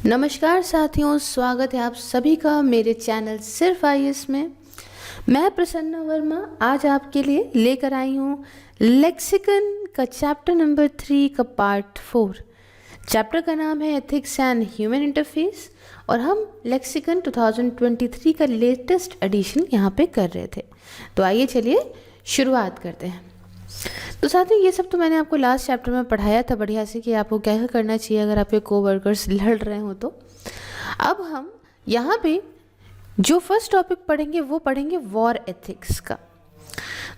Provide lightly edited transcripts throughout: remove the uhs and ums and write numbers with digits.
नमस्कार साथियों, स्वागत है आप सभी का मेरे चैनल सिर्फ आईएएस में। मैं प्रसन्ना वर्मा आज आपके लिए लेकर आई हूँ लेक्सिकन का चैप्टर नंबर 3 का पार्ट 4। चैप्टर का नाम है एथिक्स एंड ह्यूमन इंटरफेस और हम लेक्सिकन 2023 का लेटेस्ट एडिशन यहाँ पे कर रहे थे। तो आइए चलिए शुरुआत करते हैं। तो साथियों, ये सब तो मैंने आपको लास्ट चैप्टर में पढ़ाया था बढ़िया से कि आपको क्या करना चाहिए अगर आपके कोवर्कर्स लड़ रहे हो तो। अब हम यहाँ पे जो फर्स्ट टॉपिक पढ़ेंगे वो पढ़ेंगे वॉर एथिक्स का।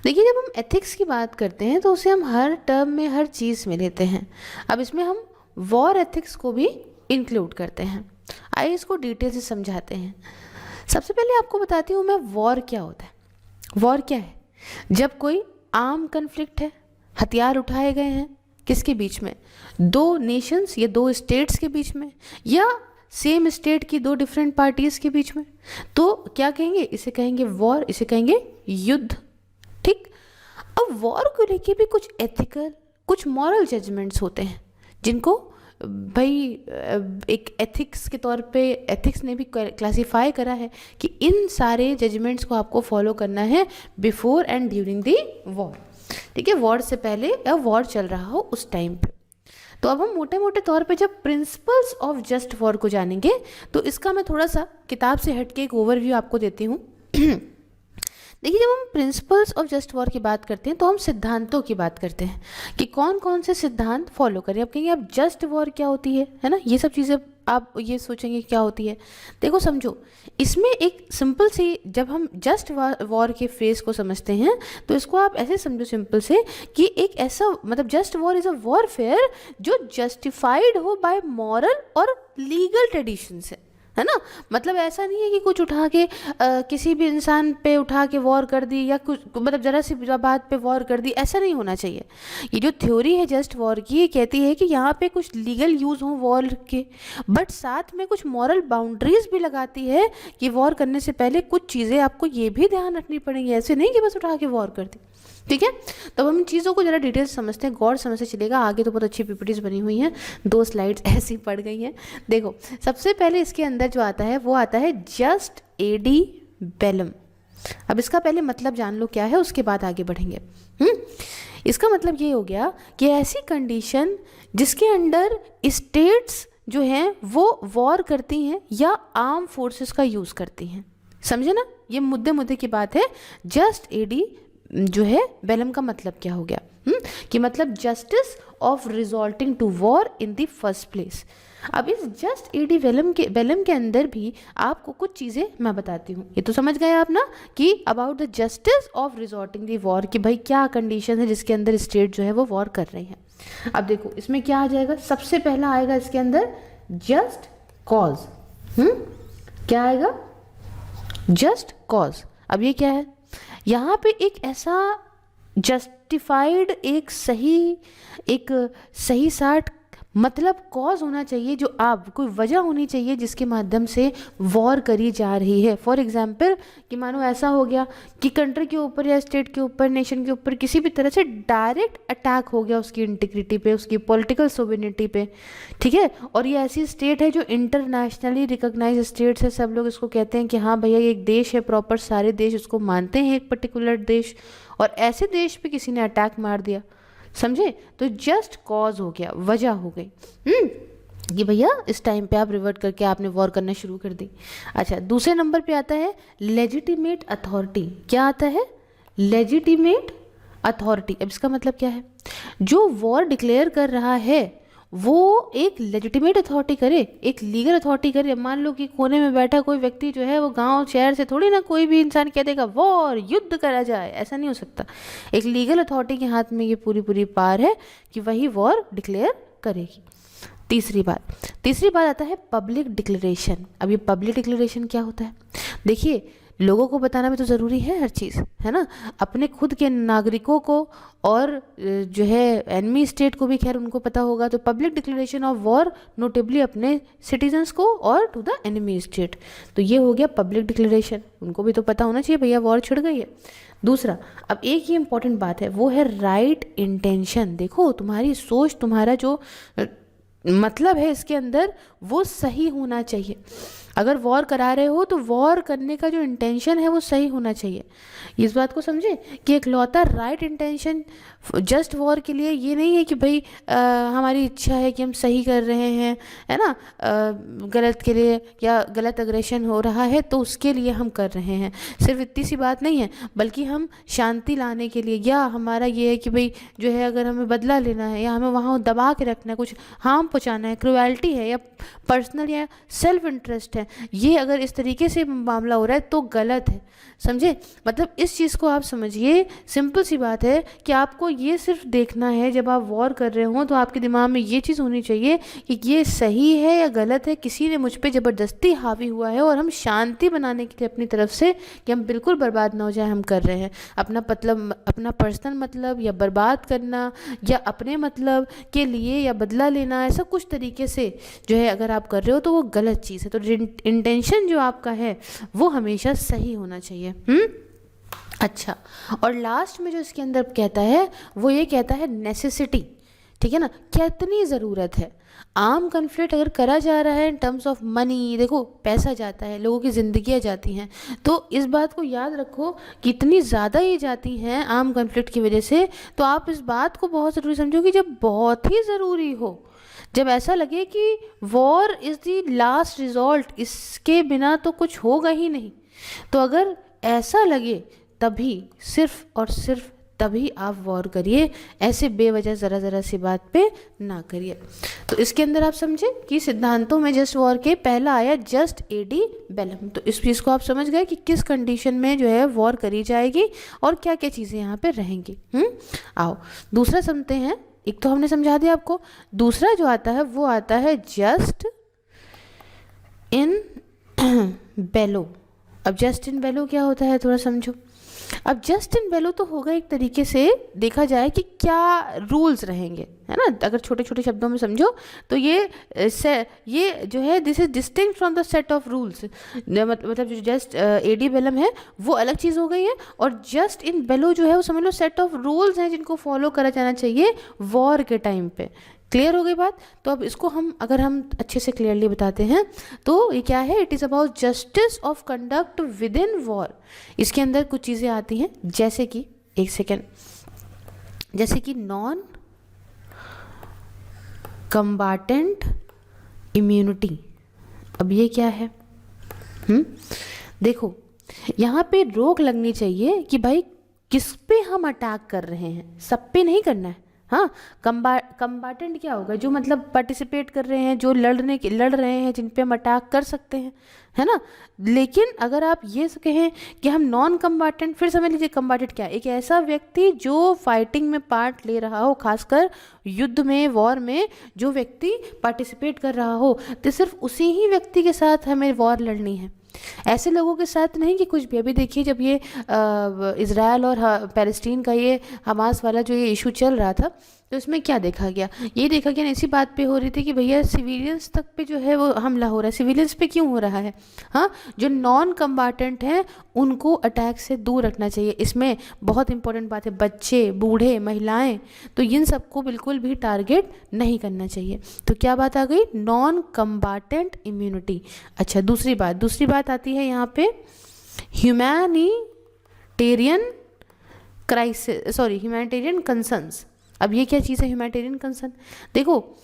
देखिए, जब हम एथिक्स की बात करते हैं तो उसे हम हर टर्म में हर चीज़ में लेते हैं। अब इसमें हम वॉर एथिक्स को भी इंक्लूड करते हैं। आइए इसको डिटेल से समझाते हैं। सबसे पहले आपको बताती हूँ मैं वॉर क्या होता है। वॉर क्या है? जब कोई आर्म कन्फ्लिक्ट है, हथियार उठाए गए हैं, किसके बीच में? दो नेशंस या दो स्टेट्स के बीच में, या सेम स्टेट की दो डिफरेंट पार्टीज के बीच में, तो क्या कहेंगे? इसे कहेंगे वॉर, इसे कहेंगे युद्ध। ठीक। अब वॉर को लेके भी कुछ एथिकल, कुछ मॉरल जजमेंट्स होते हैं जिनको भाई एक एथिक्स के तौर पे एथिक्स ने भी क्लासिफाई करा है कि इन सारे जजमेंट्स को आपको फॉलो करना है before and during the war. ठीक है, वॉर से पहले या वॉर चल रहा हो उस टाइम पे। तो अब हम मोटे मोटे तौर पे जब प्रिंसिपल्स ऑफ जस्ट वॉर को जानेंगे तो इसका मैं थोड़ा सा किताब से हटके एक ओवरव्यू आपको देती हूँ। देखिए, जब हम प्रिंसिपल्स ऑफ जस्ट वॉर की बात करते हैं तो हम सिद्धांतों की बात करते हैं कि कौन कौन से सिद्धांत फॉलो करें। अब कहेंगे अब जस्ट वॉर क्या होती है ना, ये सब चीज़ें आप ये सोचेंगे क्या होती है। देखो समझो, इसमें एक सिंपल सी, जब हम जस्ट वॉर के फ्रेज को समझते हैं तो इसको आप ऐसे समझो सिंपल से कि एक ऐसा मतलब just war is a warfare जो जस्टिफाइड हो बाय मॉरल और लीगल ट्रेडिशंस है ना। मतलब ऐसा नहीं है कि कुछ उठा के किसी भी इंसान पे उठा के वॉर कर दी या कुछ मतलब ज़रा सी बात पे वॉर कर दी, ऐसा नहीं होना चाहिए। ये जो थ्योरी है जस्ट वॉर की, ये कहती है कि यहाँ पे कुछ लीगल यूज़ हो वॉर के, बट साथ में कुछ मॉरल बाउंड्रीज भी लगाती है कि वॉर करने से पहले कुछ चीज़ें आपको ये भी ध्यान रखनी पड़ेंगी। ऐसे नहीं कि बस उठा के वॉर कर दी। ठीक है, तो हम इन चीज़ों को ज़रा डिटेल से समझते हैं, गौर समझ से चलेगा। आगे तो बहुत अच्छी पीपीटीज बनी हुई हैं, 2 स्लाइड्स ऐसी पड़ गई हैं। देखो, सबसे पहले इसके अंदर जो आता है वो आता है जस्ट एडी बेलम। अब इसका पहले मतलब जान लो क्या है, उसके बाद आगे बढ़ेंगे। इसका मतलब ये हो गया कि ऐसी कंडीशन जिसके अंडर स्टेट्स जो हैं वो वॉर करती हैं या आर्म फोर्सेस का यूज़ करती हैं। समझे ना, ये मुद्दे की बात है। जस्ट एडी जो है बेलम का मतलब क्या हो गया कि मतलब justice of resorting to war in the first place. अब इस जस्ट एडी बेलम के अंदर भी आपको कुछ चीज़ें मैं बताती हूँ। ये तो समझ गए आप ना कि about the justice of resorting the war, कि भाई क्या कंडीशन है जिसके अंदर स्टेट जो है वो वॉर कर रही है। अब देखो इसमें क्या आ जाएगा, सबसे पहला आएगा इसके अंदर जस्ट कॉज। क्या आएगा? Just cause. अब ये क्या है? यहाँ पे एक ऐसा जस्टिफाइड एक सही साठ मतलब कॉज होना चाहिए, जो आप कोई वजह होनी चाहिए जिसके माध्यम से वॉर करी जा रही है। फॉर एग्जाम्पल कि मानो ऐसा हो गया कि कंट्री के ऊपर या स्टेट के ऊपर, नेशन के ऊपर किसी भी तरह से डायरेक्ट अटैक हो गया उसकी इंटीग्रिटी पे, उसकी पॉलिटिकल सोवेरेनिटी पे। ठीक है, और ये ऐसी स्टेट है जो इंटरनेशनली रिकॉग्नाइज स्टेट्स है। सब लोग इसको कहते हैं कि हाँ भैया ये एक देश है प्रॉपर, सारे देश उसको मानते हैं एक पर्टिकुलर देश, और ऐसे देश पे किसी ने अटैक मार दिया। समझे? तो जस्ट कॉज हो गया, वजह हो गई कि भैया इस टाइम पे आप रिवर्ट करके आपने वॉर करना शुरू कर दी। अच्छा, दूसरे नंबर पे आता है लेजिटिमेट अथॉरिटी। क्या आता है? Legitimate authority. अब इसका मतलब क्या है? जो वॉर डिक्लेयर कर रहा है वो एक लेजिटिमेट अथॉरिटी करे, एक लीगल अथॉरिटी करे। मान लो कि कोने में बैठा कोई व्यक्ति जो है वो गांव शहर से थोड़ी ना कोई भी इंसान कह देगा वॉर, युद्ध करा जाए, ऐसा नहीं हो सकता। एक लीगल अथॉरिटी के हाथ में ये पूरी पावर है कि वही वॉर डिक्लेयर करेगी। तीसरी बात आता है पब्लिक डिक्लेरेशन। अब ये पब्लिक डिक्लेरेशन क्या होता है? देखिए, लोगों को बताना भी तो ज़रूरी है हर चीज़, है ना। अपने खुद के नागरिकों को और जो है एनिमी स्टेट को भी खैर उनको पता होगा। तो public declaration of war notably अपने सिटीजन्स को और टू द एनिमी स्टेट। तो ये हो गया पब्लिक डिक्लेरेशन, उनको भी तो पता होना चाहिए भैया वॉर छिड़ गई है। दूसरा, अब एक ही इम्पॉर्टेंट बात है, वो है राइट इंटेंशन। देखो तुम्हारी सोच, तुम्हारा जो मतलब है इसके अंदर वो सही होना चाहिए। अगर वॉर करा रहे हो तो वॉर करने का जो इंटेंशन है वो सही होना चाहिए। इस बात को समझे कि इकलौता राइट इंटेंशन जस्ट वॉर के लिए ये नहीं है कि भाई हमारी इच्छा है कि हम सही कर रहे हैं, है ना, गलत के लिए या गलत अग्रेशन हो रहा है तो उसके लिए हम कर रहे हैं, सिर्फ इतनी सी बात नहीं है, बल्कि हम शांति लाने के लिए, या हमारा ये है कि भाई जो है अगर हमें बदला लेना है या हमें वहाँ दबा के रखना है, कुछ हार्म पहुँचाना है, क्रुएल्टी है या पर्सनल या सेल्फ इंटरेस्ट है, ये अगर इस तरीके से मामला हो रहा है तो गलत है। समझे? मतलब इस चीज़ को आप समझिए, सिंपल सी बात है कि आपको ये सिर्फ देखना है जब आप वॉर कर रहे हो तो आपके दिमाग में ये चीज़ होनी चाहिए कि ये सही है या गलत है, किसी ने मुझ पे ज़बरदस्ती हावी हुआ है और हम शांति बनाने के लिए अपनी तरफ से कि हम बिल्कुल बर्बाद ना हो जाए हम कर रहे हैं। अपना मतलब, अपना पर्सनल मतलब या बर्बाद करना या अपने मतलब के लिए या बदला लेना, ऐसा कुछ तरीके से जो है अगर आप कर रहे हो तो वो गलत चीज़ है। तो इंटेंशन जो आपका है वो हमेशा सही होना चाहिए। अच्छा, और लास्ट में जो इसके अंदर कहता है वो ये कहता है नेसेसिटी, ठीक है ना, कितनी ज़रूरत है। आर्म कन्फ्लिक्ट अगर करा जा रहा है इन टर्म्स ऑफ मनी, देखो पैसा जाता है, लोगों की ज़िंदगियाँ जाती हैं, तो इस बात को याद रखो कि इतनी ज़्यादा ये जाती हैं आर्म कन्फ्लिक्ट की वजह से, तो आप इस बात को बहुत ज़रूरी समझो कि जब बहुत ही ज़रूरी हो, जब ऐसा लगे कि war is the last result, इसके बिना तो कुछ होगा ही नहीं, तो अगर ऐसा लगे तभी, सिर्फ और सिर्फ तभी आप वॉर करिए, ऐसे बेवजह ज़रा सी बात पे ना करिए। तो इसके अंदर आप समझे कि सिद्धांतों में जस्ट वॉर के पहला आया जस्ट एडी बेलम। तो इस चीज़ को आप समझ गए कि किस कंडीशन में जो है वॉर करी जाएगी और क्या क्या चीज़ें यहाँ पे रहेंगी। आओ दूसरा समझते हैं। एक तो हमने समझा दिया आपको, दूसरा जो आता है वो आता है जस्ट इन बेलो। अब जस्ट इन बेलो क्या होता है थोड़ा समझो। अब जस्ट इन बेलो तो होगा एक तरीके से देखा जाए कि क्या रूल्स रहेंगे, है ना, अगर छोटे छोटे शब्दों में समझो तो ये जो है this is distinct from the set of rules. मतलब जो जस्ट एडी बेलम है वो अलग चीज़ हो गई है, और जस्ट इन बेलो जो है वो समझ लो सेट ऑफ रूल्स हैं जिनको फॉलो करा जाना चाहिए वॉर के टाइम पे। क्लियर हो गई बात? तो अब इसको अगर हम अच्छे से क्लियरली बताते हैं तो ये क्या है, it is about justice of conduct with in war. इसके अंदर कुछ चीज़ें आती हैं जैसे कि, एक सेकेंड, जैसे कि नॉन कम्बाटेंट इम्यूनिटी। अब ये क्या है? देखो यहाँ पे रोक लगनी चाहिए कि भाई किस पे हम अटैक कर रहे हैं, सब पे नहीं करना है। हाँ, कम्बाटेंट क्या होगा, जो मतलब पार्टिसिपेट कर रहे हैं, जो लड़ रहे हैं, जिन पे हम अटैक कर सकते हैं, है ना। लेकिन अगर आप ये कहें कि हम नॉन कम्बाटेंट, फिर समझ लीजिए कम्बाटेंट क्या है, एक ऐसा व्यक्ति जो फाइटिंग में पार्ट ले रहा हो, खासकर युद्ध में, वॉर में जो व्यक्ति पार्टिसिपेट कर रहा हो, तो सिर्फ उसी ही व्यक्ति के साथ हमें वॉर लड़नी है, ऐसे लोगों के साथ नहीं कि कुछ भी। अभी देखिए जब ये इज़राइल और पैलेस्टीन का ये हमास वाला जो ये इशू चल रहा था, तो इसमें क्या देखा गया, ये देखा गया ऐसी बात पे हो रही थी कि भैया सिविलियंस तक पे जो है वो हमला हो रहा है। सिविलियंस पे क्यों हो रहा है? हाँ, जो नॉन कम्बाटेंट हैं उनको अटैक से दूर रखना चाहिए। इसमें बहुत इंपॉर्टेंट बात है, बच्चे, बूढ़े, महिलाएं, तो इन सबको बिल्कुल भी टारगेट नहीं करना चाहिए। तो क्या बात आ गई? Non combatant immunity. अच्छा, दूसरी बात आती है यहाँ पे ह्यूमैनिटेरियन कंसर्न्स। अब ये क्या चीज़ है ह्यूमैनिटेरियन कंसर्न? देखो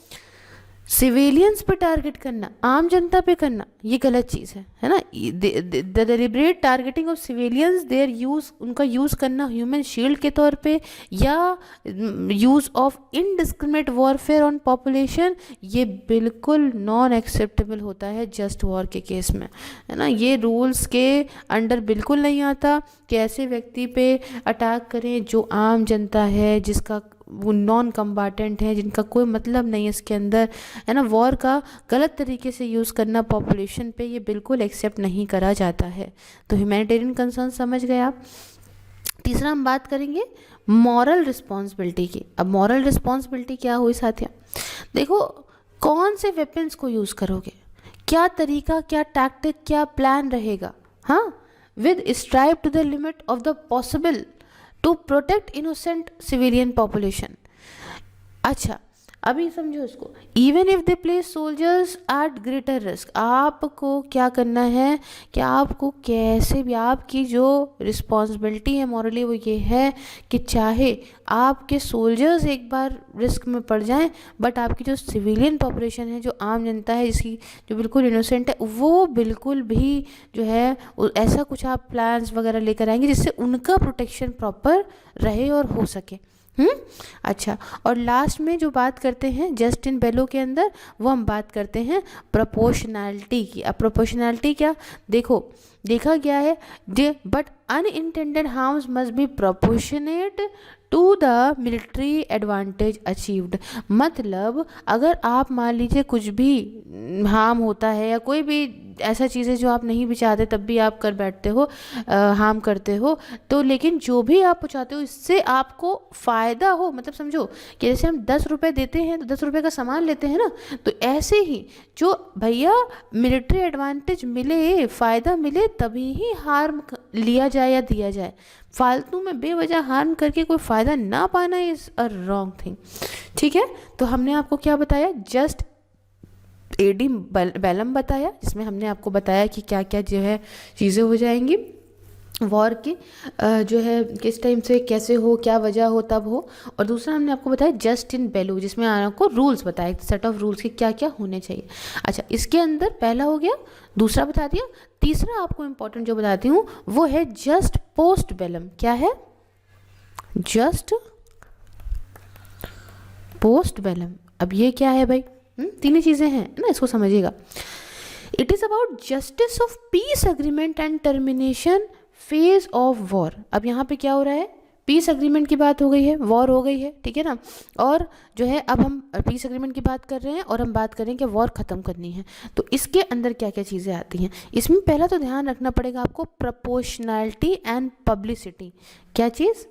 सिविलियंस पे टारगेट करना, आम जनता पे करना, ये गलत चीज़ है ना। The deliberate targeting of civilians, there use, उनका यूज़ करना ह्यूमन शील्ड के तौर पे, या use of indiscriminate warfare on population, ये बिल्कुल नॉन एक्सेप्टेबल होता है जस्ट वॉर के केस में, है ना। ये रूल्स के अंडर बिल्कुल नहीं आता कि ऐसे व्यक्ति पे अटैक करें जो आम जनता है, जिसका वो नॉन कम्बाटेंट है, जिनका कोई मतलब नहीं है इसके अंदर, है ना। वॉर का गलत तरीके से यूज़ करना पॉपुलेशन पे, ये बिल्कुल एक्सेप्ट नहीं करा जाता है। तो ह्यूमैनिटेरियन कंसर्न समझ गए आप। तीसरा हम बात करेंगे मॉरल रिस्पॉन्सिबिलिटी की। अब मॉरल रिस्पॉन्सिबिलिटी क्या हुई साथियों? देखो कौन से वेपन्स को यूज़ करोगे, क्या तरीका, क्या टैक्टिक, क्या प्लान रहेगा, हाँ, with strive to the limit of the possible to protect innocent civilian population. अच्छा, अभी समझो इसको, even if they place soldiers at greater risk, आपको क्या करना है कि आपको कैसे भी, आपकी जो रिस्पॉन्सिबिलिटी है मॉरली वो ये है कि चाहे आपके सोल्जर्स एक बार रिस्क में पड़ जाएं, बट आपकी जो सिविलियन पॉपुलेशन है, जो आम जनता है, जिसकी जो बिल्कुल इनोसेंट है, वो बिल्कुल भी जो है ऐसा कुछ आप प्लान्स वगैरह लेकर आएंगे जिससे उनका प्रोटेक्शन प्रॉपर रहे और हो सके। अच्छा, और लास्ट में जो बात करते हैं जस्ट इन बेलो के अंदर, वो हम बात करते हैं प्रोपोर्शनैलिटी की। अब प्रोपोर्शनैलिटी क्या, देखो देखा गया है but unintended harms must be proportionate to the military advantage achieved. मतलब अगर आप मान लीजिए कुछ भी हार्म होता है या कोई भी ऐसा चीज़ है जो आप नहीं भी चाहते तब भी आप कर बैठते हो, हार्म करते हो, तो लेकिन जो भी आप पहुँचाते हो इससे आपको फ़ायदा हो, मतलब समझो कि जैसे हम 10 रुपये देते हैं तो 10 रुपये का सामान लेते हैं ना, तो ऐसे ही जो भैया मिलिट्री एडवांटेज मिले, फ़ायदा मिले, तभी ही हार्म लिया जाए या दिया जाए। फालतू में बेवजह हार्म करके कोई फ़ायदा ना पाना इज़ अ रॉन्ग थिंग। ठीक है, तो हमने आपको क्या बताया, जस्ट एडी बेलम बताया, जिसमें हमने आपको बताया कि क्या क्या जो है चीज़ें हो जाएंगी वॉर की, जो है किस टाइम से कैसे हो, क्या वजह हो तब हो। और दूसरा हमने आपको बताया जस्ट इन बेलो, जिसमें आपको रूल्स बताए, सेट ऑफ रूल्स के क्या क्या होने चाहिए। अच्छा, इसके अंदर पहला हो गया, दूसरा बता दिया, तीसरा आपको इम्पोर्टेंट जो बताती हूँ वो है जस्ट पोस्ट बेलम। क्या है, जस्ट पोस्ट बेलम। अब ये क्या है भाई, तीन चीज़ें हैं ना, इसको समझिएगा। It is about justice of peace agreement and termination phase of war. अब यहाँ पे क्या हो रहा है, पीस अग्रीमेंट की बात हो गई है, वॉर हो गई है, ठीक है ना, और जो है अब हम पीस अग्रीमेंट की बात कर रहे हैं और हम बात करें कि वॉर ख़त्म करनी है, तो इसके अंदर क्या क्या चीज़ें आती हैं। इसमें पहला तो ध्यान रखना पड़ेगा आपको प्रोपोर्शनैलिटी एंड पब्लिसिटी। क्या चीज़,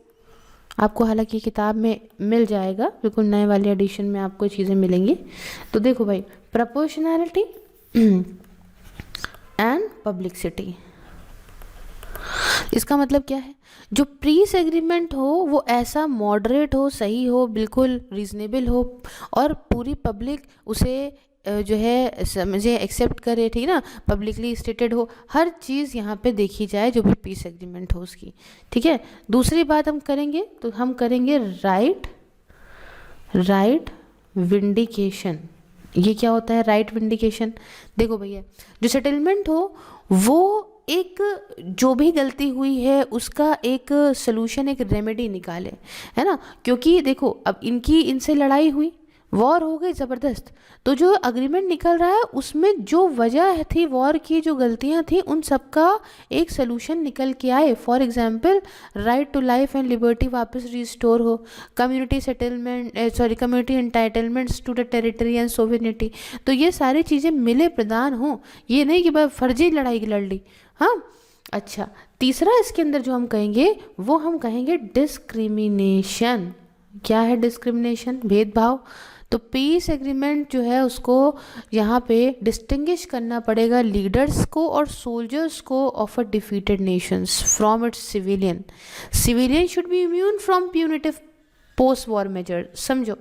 आपको हालांकि किताब में मिल जाएगा, बिल्कुल नए वाले एडिशन में आपको चीज़ें मिलेंगी। तो देखो भाई, प्रोपोर्शनैलिटी एंड पब्लिसिटी, इसका मतलब क्या है, जो पीस एग्रीमेंट हो वो ऐसा मॉडरेट हो, सही हो, बिल्कुल रीजनेबल हो और पूरी पब्लिक उसे जो है समझे, एक्सेप्ट करे, ठीक ना, पब्लिकली स्टेटेड हो, हर चीज़ यहाँ पे देखी जाए जो भी पीस एग्रीमेंट हो उसकी। ठीक है, दूसरी बात हम करेंगे तो हम करेंगे राइट विंडिकेशन। ये क्या होता है राइट विंडिकेशन, देखो भैया, जो सेटलमेंट हो वो एक जो भी गलती हुई है उसका एक सलूशन, एक रेमेडी निकाले, है ना, क्योंकि देखो अब इनसे लड़ाई हुई, वॉर हो गई ज़बरदस्त, तो जो अग्रीमेंट निकल रहा है उसमें जो वजह थी वॉर की, जो गलतियां थी, उन सब का एक सलूशन निकल के आए। For example, right to life and liberty वापस रिस्टोर हो, community settlement community entitlements to the territory and sovereignty, तो ये सारी चीज़ें मिले प्रदान हो, ये नहीं कि बस फर्जी लड़ाई लड़ ली। हाँ, अच्छा, तीसरा इसके अंदर जो हम कहेंगे वो हम कहेंगे डिस्क्रिमिनेशन। क्या है डिस्क्रिमिनेशन, भेदभाव। तो पीस एग्रीमेंट जो है उसको यहाँ पे डिस्टिंग्विश करना पड़ेगा लीडर्स को और सोल्जर्स को of a defeated nations from its civilian should be immune from punitive post war measure. समझो,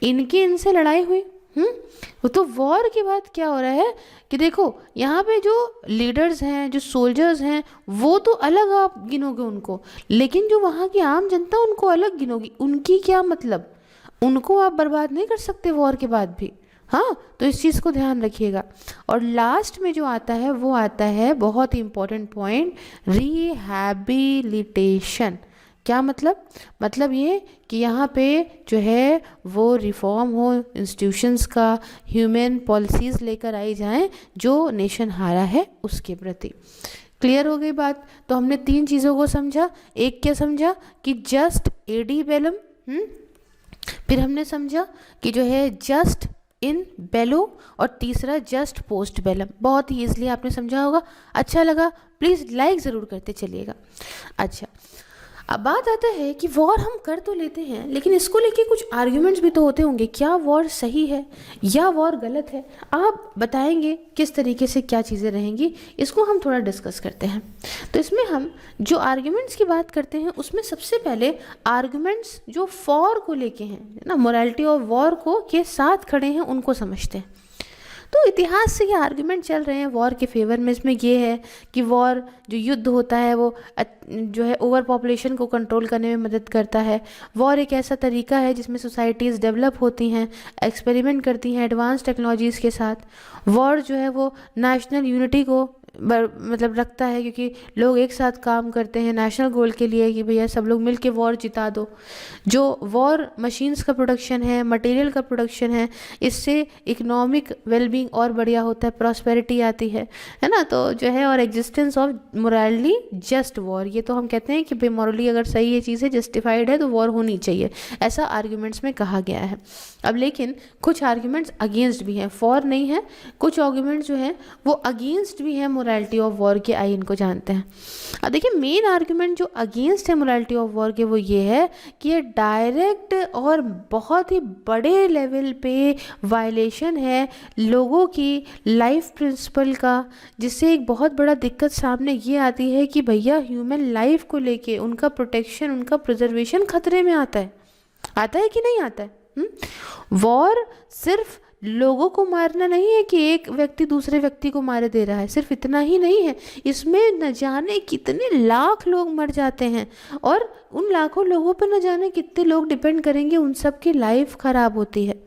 इनसे लड़ाई हुई, वो तो वॉर की बात क्या हो रहा है कि देखो यहाँ पे जो लीडर्स हैं, जो सोल्जर्स हैं, वो तो अलग आप गिनोगे उनको, लेकिन जो वहाँ की आम जनता उनको अलग गिनोगी। उनकी क्या मतलब, उनको आप बर्बाद नहीं कर सकते वॉर के बाद भी। हाँ, तो इस चीज़ को ध्यान रखिएगा। और लास्ट में जो आता है वो आता है बहुत ही इंपॉर्टेंट पॉइंट, रिहैबिलिटेशन। क्या मतलब ये कि यहाँ पे जो है वो रिफॉर्म हो इंस्टीट्यूशंस का, ह्यूमन पॉलिसीज़ लेकर आई जाएं जो नेशन हारा है उसके प्रति। क्लियर हो गई बात। तो हमने तीन चीज़ों को समझा। एक क्या समझा कि जस्ट एडी बेलम, फिर हमने समझा कि जो है जस्ट इन बेलो, और तीसरा जस्ट पोस्ट बेलम। बहुत ही ईजिली आपने समझा होगा। अच्छा लगा, प्लीज़ लाइक ज़रूर करते चलिएगा। अच्छा, अब बात आता है कि वॉर हम कर तो लेते हैं, लेकिन इसको लेके कुछ आर्ग्यूमेंट्स भी तो होते होंगे, क्या वॉर सही है या वॉर गलत है। आप बताएंगे किस तरीके से क्या चीज़ें रहेंगी, इसको हम थोड़ा डिस्कस करते हैं। तो इसमें हम जो आर्ग्यूमेंट्स की बात करते हैं उसमें सबसे पहले आर्ग्यूमेंट्स जो फॉर को लेके हैं ना, मोरालिटी ऑफ वॉर को के साथ खड़े हैं, उनको समझते हैं। तो इतिहास से ये आर्ग्यूमेंट चल रहे हैं वॉर के फेवर में। इसमें ये है कि वॉर जो युद्ध होता है वो जो है ओवर पॉपुलेशन को कंट्रोल करने में मदद करता है। वॉर एक ऐसा तरीका है जिसमें सोसाइटीज़ डेवलप होती हैं, एक्सपेरिमेंट करती हैं एडवांस टेक्नोलॉजीज़ के साथ। वॉर जो है वो नेशनल यूनिटी को मतलब रखता है, क्योंकि लोग एक साथ काम करते हैं नेशनल गोल के लिए कि भैया सब लोग मिलके वॉर जिता दो। जो वॉर मशीन्स का प्रोडक्शन है, मटेरियल का प्रोडक्शन है, इससे इकोनॉमिक वेलबींग और बढ़िया होता है, प्रॉस्पेरिटी आती है ना। तो जो है और existence of morally just war, ये तो हम कहते हैं कि भाई मॉरली अगर सही ये चीज़ है, जस्टिफाइड है, तो वॉर होनी चाहिए, ऐसा आर्ग्यूमेंट्स में कहा गया है। अब लेकिन कुछ आर्ग्यूमेंट्स अगेंस्ट भी हैं, फॉर नहीं है, कुछ आर्ग्यूमेंट्स जो हैं वो अगेंस्ट भी हैं मोरालिटी ऑफ वॉर के। आइए इनको जानते हैं। अब देखिए मेन आर्ग्यूमेंट जो अगेंस्ट है मोरालिटी ऑफ वॉर के वो ये है कि ये डायरेक्ट और बहुत ही बड़े लेवल पे वायलेशन है लोगों की लाइफ प्रिंसिपल का, जिससे एक बहुत बड़ा दिक्कत सामने ये आती है कि भैया ह्यूमन लाइफ को लेके उनका प्रोटेक्शन, उनका प्रिजर्वेशन खतरे में आता है कि नहीं आता है। वॉर सिर्फ लोगों को मारना नहीं है कि एक व्यक्ति दूसरे व्यक्ति को मारे दे रहा है, सिर्फ इतना ही नहीं है, इसमें न जाने कितने लाख लोग मर जाते हैं और उन लाखों लोगों पर न जाने कितने लोग डिपेंड करेंगे, उन सब की लाइफ खराब होती है।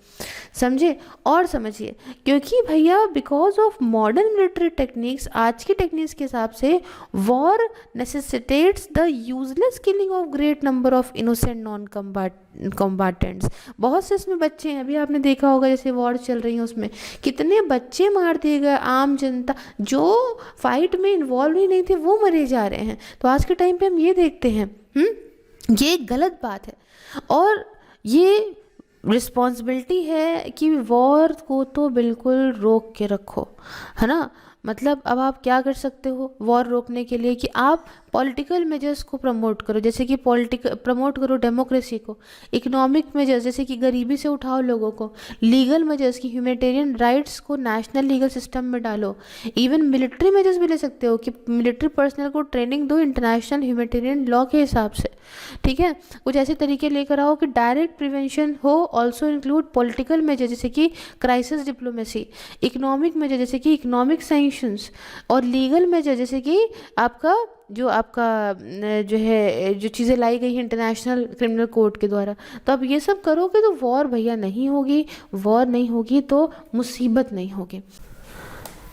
समझे और समझिए, क्योंकि भैया because of modern military techniques, आज की टेक्निक्स के हिसाब से war necessitates the useless killing of great number of innocent non combatants. बहुत से इसमें बच्चे हैं, अभी आपने देखा होगा जैसे वॉर चल रही है उसमें कितने बच्चे मार दिए गए, आम जनता जो फाइट में इन्वॉल्व ही नहीं थे वो मरे जा रहे हैं। तो आज के टाइम पे हम ये देखते हैं, ये गलत बात है और ये रिस्पॉन्सिबिलिटी है कि वॉर को तो बिल्कुल रोक के रखो, है ना। मतलब अब आप क्या कर सकते हो वॉर रोकने के लिए कि आप पॉलिटिकल मेजर्स को प्रमोट करो, जैसे कि प्रमोट करो डेमोक्रेसी को, इकोनॉमिक मेजर्स जैसे कि गरीबी से उठाओ लोगों को, लीगल मेजर्स की ह्यूमैनिटेरियन राइट्स को नेशनल लीगल सिस्टम में डालो, इवन मिलिट्री मेजर्स भी ले सकते हो कि मिलिट्री पर्सनल को ट्रेनिंग दो इंटरनेशनल ह्यूमैनिटेरियन लॉ के हिसाब से, ठीक है। कुछ ऐसे तरीके लेकर आओ कि डायरेक्ट प्रिवेंशन हो, ऑल्सो इंक्लूड पॉलिटिकल मेजर जैसे कि क्राइसिस डिप्लोमेसी, इकोनॉमिक मेजर जैसे कि इकोनॉमिक सैंक्शंस और लीगल मेजर जैसे कि आपका जो है जो चीज़ें लाई गई हैं इंटरनेशनल क्रिमिनल कोर्ट के द्वारा। तो अब ये सब करोगे तो वॉर भैया नहीं होगी, वॉर नहीं होगी तो मुसीबत नहीं होगी।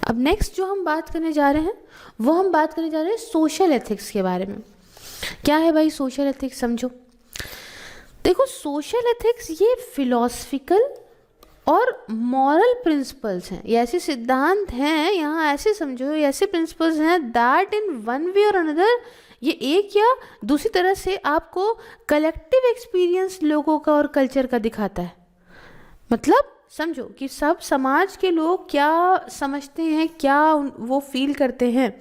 अब नेक्स्ट जो हम बात करने जा रहे हैं वो हम बात करने जा रहे हैं सोशल एथिक्स के बारे में। क्या है भाई सोशल एथिक्स, समझो। देखो सोशल एथिक्स ये फिलॉसफिकल और मॉरल प्रिंसिपल्स हैं, ये ऐसे सिद्धांत हैं, यहाँ ऐसे समझो, ये ऐसे प्रिंसिपल्स हैं दैट इन वन वे और अनदर ये एक या दूसरी तरह से आपको कलेक्टिव एक्सपीरियंस लोगों का और कल्चर का दिखाता है। मतलब समझो कि सब समाज के लोग क्या समझते हैं, क्या वो फील करते हैं।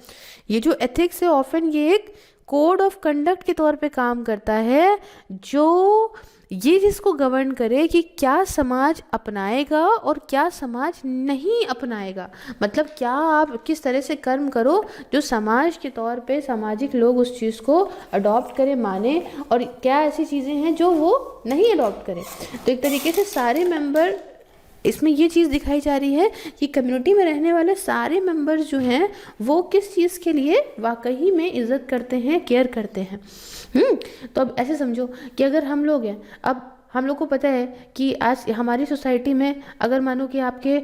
ये जो एथिक्स है ऑफन ये एक कोड ऑफ कंडक्ट के तौर पे काम करता है जो ये जिसको गवर्न करे कि क्या समाज अपनाएगा और क्या समाज नहीं अपनाएगा। मतलब क्या आप किस तरह से कर्म करो जो समाज के तौर पे सामाजिक लोग उस चीज़ को अडॉप्ट करें, माने, और क्या ऐसी चीज़ें हैं जो वो नहीं अडॉप्ट करें। तो एक तरीके से सारे मेंबर, इसमें ये चीज़ दिखाई जा रही है कि कम्युनिटी में रहने वाले सारे मेंबर्स जो हैं वो किस चीज़ के लिए वाकई में इज़्ज़त करते हैं, केयर करते हैं। तो अब ऐसे समझो कि अगर हम लोग हैं, अब हम लोग को पता है कि आज हमारी सोसाइटी में अगर मानो कि आपके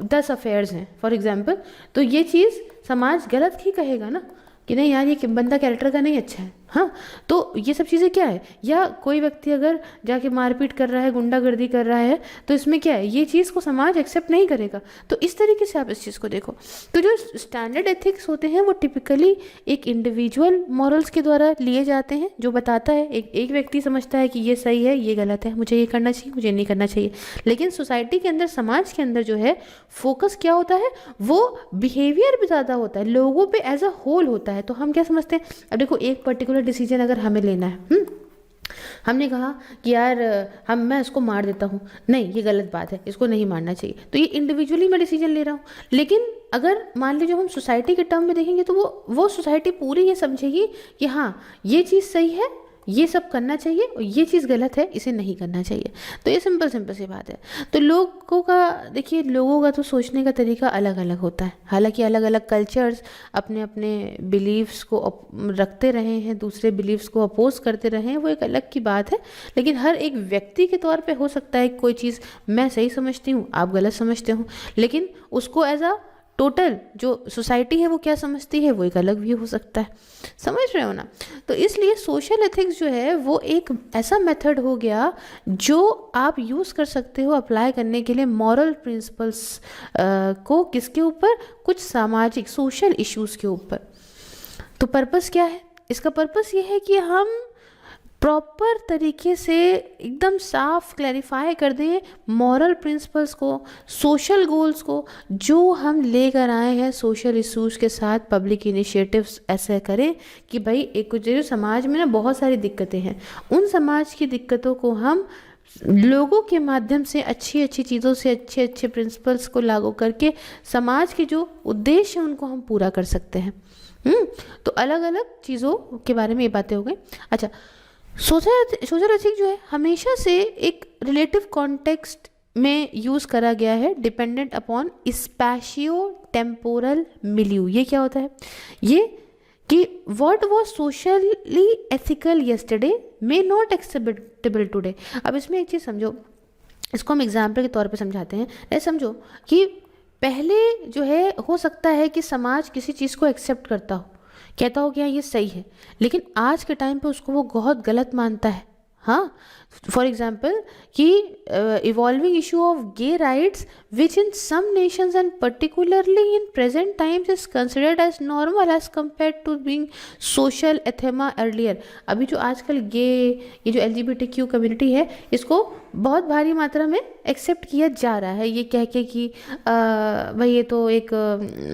10 अफेयर्स हैं फॉर एग्जांपल, तो ये चीज़ समाज गलत ही कहेगा ना कि नहीं यार ये बंदा कैरेक्टर का नहीं अच्छा है। हाँ, तो ये सब चीज़ें क्या है, या कोई व्यक्ति अगर जाके मारपीट कर रहा है, गुंडागर्दी कर रहा है, तो इसमें क्या है, ये चीज़ को समाज एक्सेप्ट नहीं करेगा। तो इस तरीके से आप इस चीज़ को देखो। तो जो स्टैंडर्ड एथिक्स होते हैं वो टिपिकली एक इंडिविजुअल मॉरल्स के द्वारा लिए जाते हैं, जो बताता है एक व्यक्ति समझता है कि ये सही है, ये गलत है, मुझे ये करना चाहिए, मुझे नहीं करना चाहिए। लेकिन सोसाइटी के अंदर, समाज के अंदर जो है फोकस क्या होता है, वो बिहेवियर भी ज़्यादा होता है, लोगों पर एज अ होल होता है। तो हम क्या समझते हैं, अब देखो एक पर्टिकुलर डिसीजन अगर हमें लेना है, हमने कहा कि यार मैं इसको मार देता हूँ, नहीं ये गलत बात है, इसको नहीं मारना चाहिए, तो ये इंडिविजुअली मैं डिसीजन ले रहा हूँ। लेकिन अगर मान लीजिए हम सोसाइटी के टर्म में देखेंगे तो वो सोसाइटी पूरी ये समझेगी कि हाँ ये चीज़ सही है, ये सब करना चाहिए, और ये चीज़ गलत है, इसे नहीं करना चाहिए। तो ये सिंपल सी बात है। तो लोगों का देखिए, लोगों का तो सोचने का तरीका अलग अलग होता है। हालांकि अलग अलग कल्चर्स अपने अपने बिलीव्स को रखते रहे हैं, दूसरे बिलीव्स को अपोज करते रहे हैं, वो एक अलग की बात है। लेकिन हर एक व्यक्ति के तौर पे हो सकता है कोई चीज़ मैं सही समझती हूँ, आप गलत समझते हो, लेकिन उसको एज अ टोटल जो सोसाइटी है वो क्या समझती है वो एक अलग भी हो सकता है। समझ रहे हो ना? तो इसलिए सोशल एथिक्स जो है वो एक ऐसा मेथड हो गया जो आप यूज़ कर सकते हो अप्लाई करने के लिए मॉरल प्रिंसिपल्स को, किसके ऊपर? कुछ सामाजिक सोशल इश्यूज़ के ऊपर। तो पर्पस क्या है इसका? पर्पस ये है कि हम प्रॉपर तरीके से एकदम साफ क्लैरिफाई कर दें मॉरल प्रिंसिपल्स को, सोशल गोल्स को, जो हम लेकर आए हैं सोशल इश्यूज़ के साथ। पब्लिक इनिशिएटिव्स ऐसे करें कि भाई एक कुछ जो समाज में ना बहुत सारी दिक्कतें हैं, उन समाज की दिक्कतों को हम लोगों के माध्यम से अच्छी अच्छी चीज़ों से अच्छे अच्छे प्रिंसिपल्स को लागू करके समाज के जो उद्देश्य हैं उनको हम पूरा कर सकते हैं। तो अलग अलग चीज़ों के बारे में ये बातें हो गई। अच्छा, सोशल एथिक्स जो है हमेशा से एक रिलेटिव कॉन्टेक्स्ट में यूज़ करा गया है, डिपेंडेंट अपॉन स्पैशियो टेम्पोरल मिलियू। ये क्या होता है? ये कि what was socially ethical yesterday may not acceptable today. अब इसमें एक चीज़ समझो, इसको हम एग्जाम्पल के तौर पे समझाते हैं। ऐसे समझो कि पहले जो है हो सकता है कि समाज किसी चीज़ को एक्सेप्ट करता हो, कहता हो कि हाँ ये सही है, लेकिन आज के टाइम पे उसको वो बहुत गलत मानता है। हाँ, फॉर एग्जाम्पल कि involving issue of gay rights which in some nations and particularly in present times is considered as normal as compare to being social anathema earlier. अभी जो आजकल गे, ये जो LGBTQ कम्युनिटी है, इसको बहुत भारी मात्रा में एक्सेप्ट किया जा रहा है, ये कह के कि भाई ये तो एक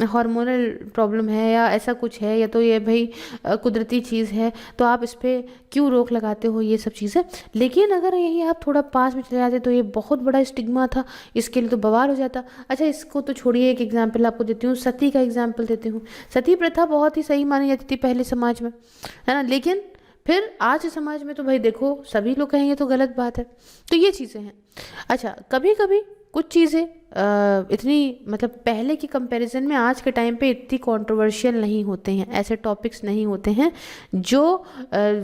हार्मोनल प्रॉब्लम है या ऐसा कुछ है, या तो ये भाई कुदरती चीज़ है, तो आप इस पर क्यों रोक लगाते हो, ये सब चीज़ें। लेकिन अगर यही आप थोड़ा पास में चले जाते तो ये बहुत बड़ा स्टिग्मा था, इसके लिए तो बवाल हो जाता। अच्छा, इसको तो छोड़िए, एक एग्जाम्पल आपको देती हूँ, सती का एग्जाम्पल देती हूँ। सती प्रथा बहुत ही सही मानी जाती थी पहले समाज में, है ना, लेकिन फिर आज समाज में तो भाई देखो सभी लोग कहेंगे तो गलत बात है। तो ये चीज़ें हैं। अच्छा, कभी कभी कुछ चीज़ें इतनी मतलब पहले की कंपैरिजन में आज के टाइम पे इतनी कंट्रोवर्शियल नहीं होते हैं, ऐसे टॉपिक्स नहीं होते हैं जो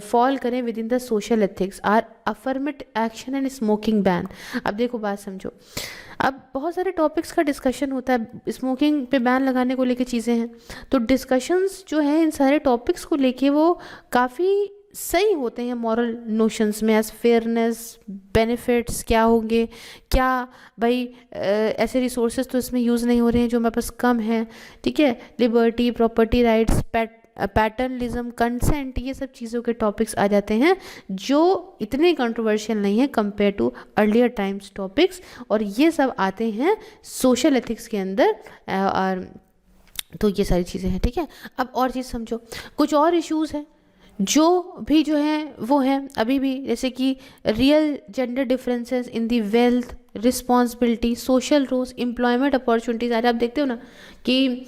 फॉल करें within the social ethics are affirmative action and smoking ban. अब देखो बात समझो, अब बहुत सारे टॉपिक्स का डिस्कशन होता है, स्मोकिंग पे बैन लगाने को लेके चीज़ें हैं, तो डिस्कशंस जो हैं इन सारे टॉपिक्स को लेके वो काफ़ी सही होते हैं मॉरल नोशंस में, एज फेयरनेस, बेनिफिट्स क्या होंगे, क्या भाई ऐसे रिसोर्सेज तो इसमें यूज़ नहीं हो रहे हैं जो हमारे पास कम हैं, ठीक है, लिबर्टी, प्रॉपर्टी राइट्स, पैटर्नलिज्म, कंसेंट, ये सब चीज़ों के टॉपिक्स आ जाते हैं जो इतने कंट्रोवर्शियल नहीं है compare to earlier times topics, और ये सब आते हैं सोशल एथिक्स के अंदर। और तो ये सारी चीज़ें हैं, ठीक है। अब और चीज़ समझो, कुछ और इश्यूज़ हैं जो भी जो हैं वो हैं अभी भी, जैसे कि real gender differences in the wealth, responsibility, social roles, employment opportunities. आज आप देखते हो ना कि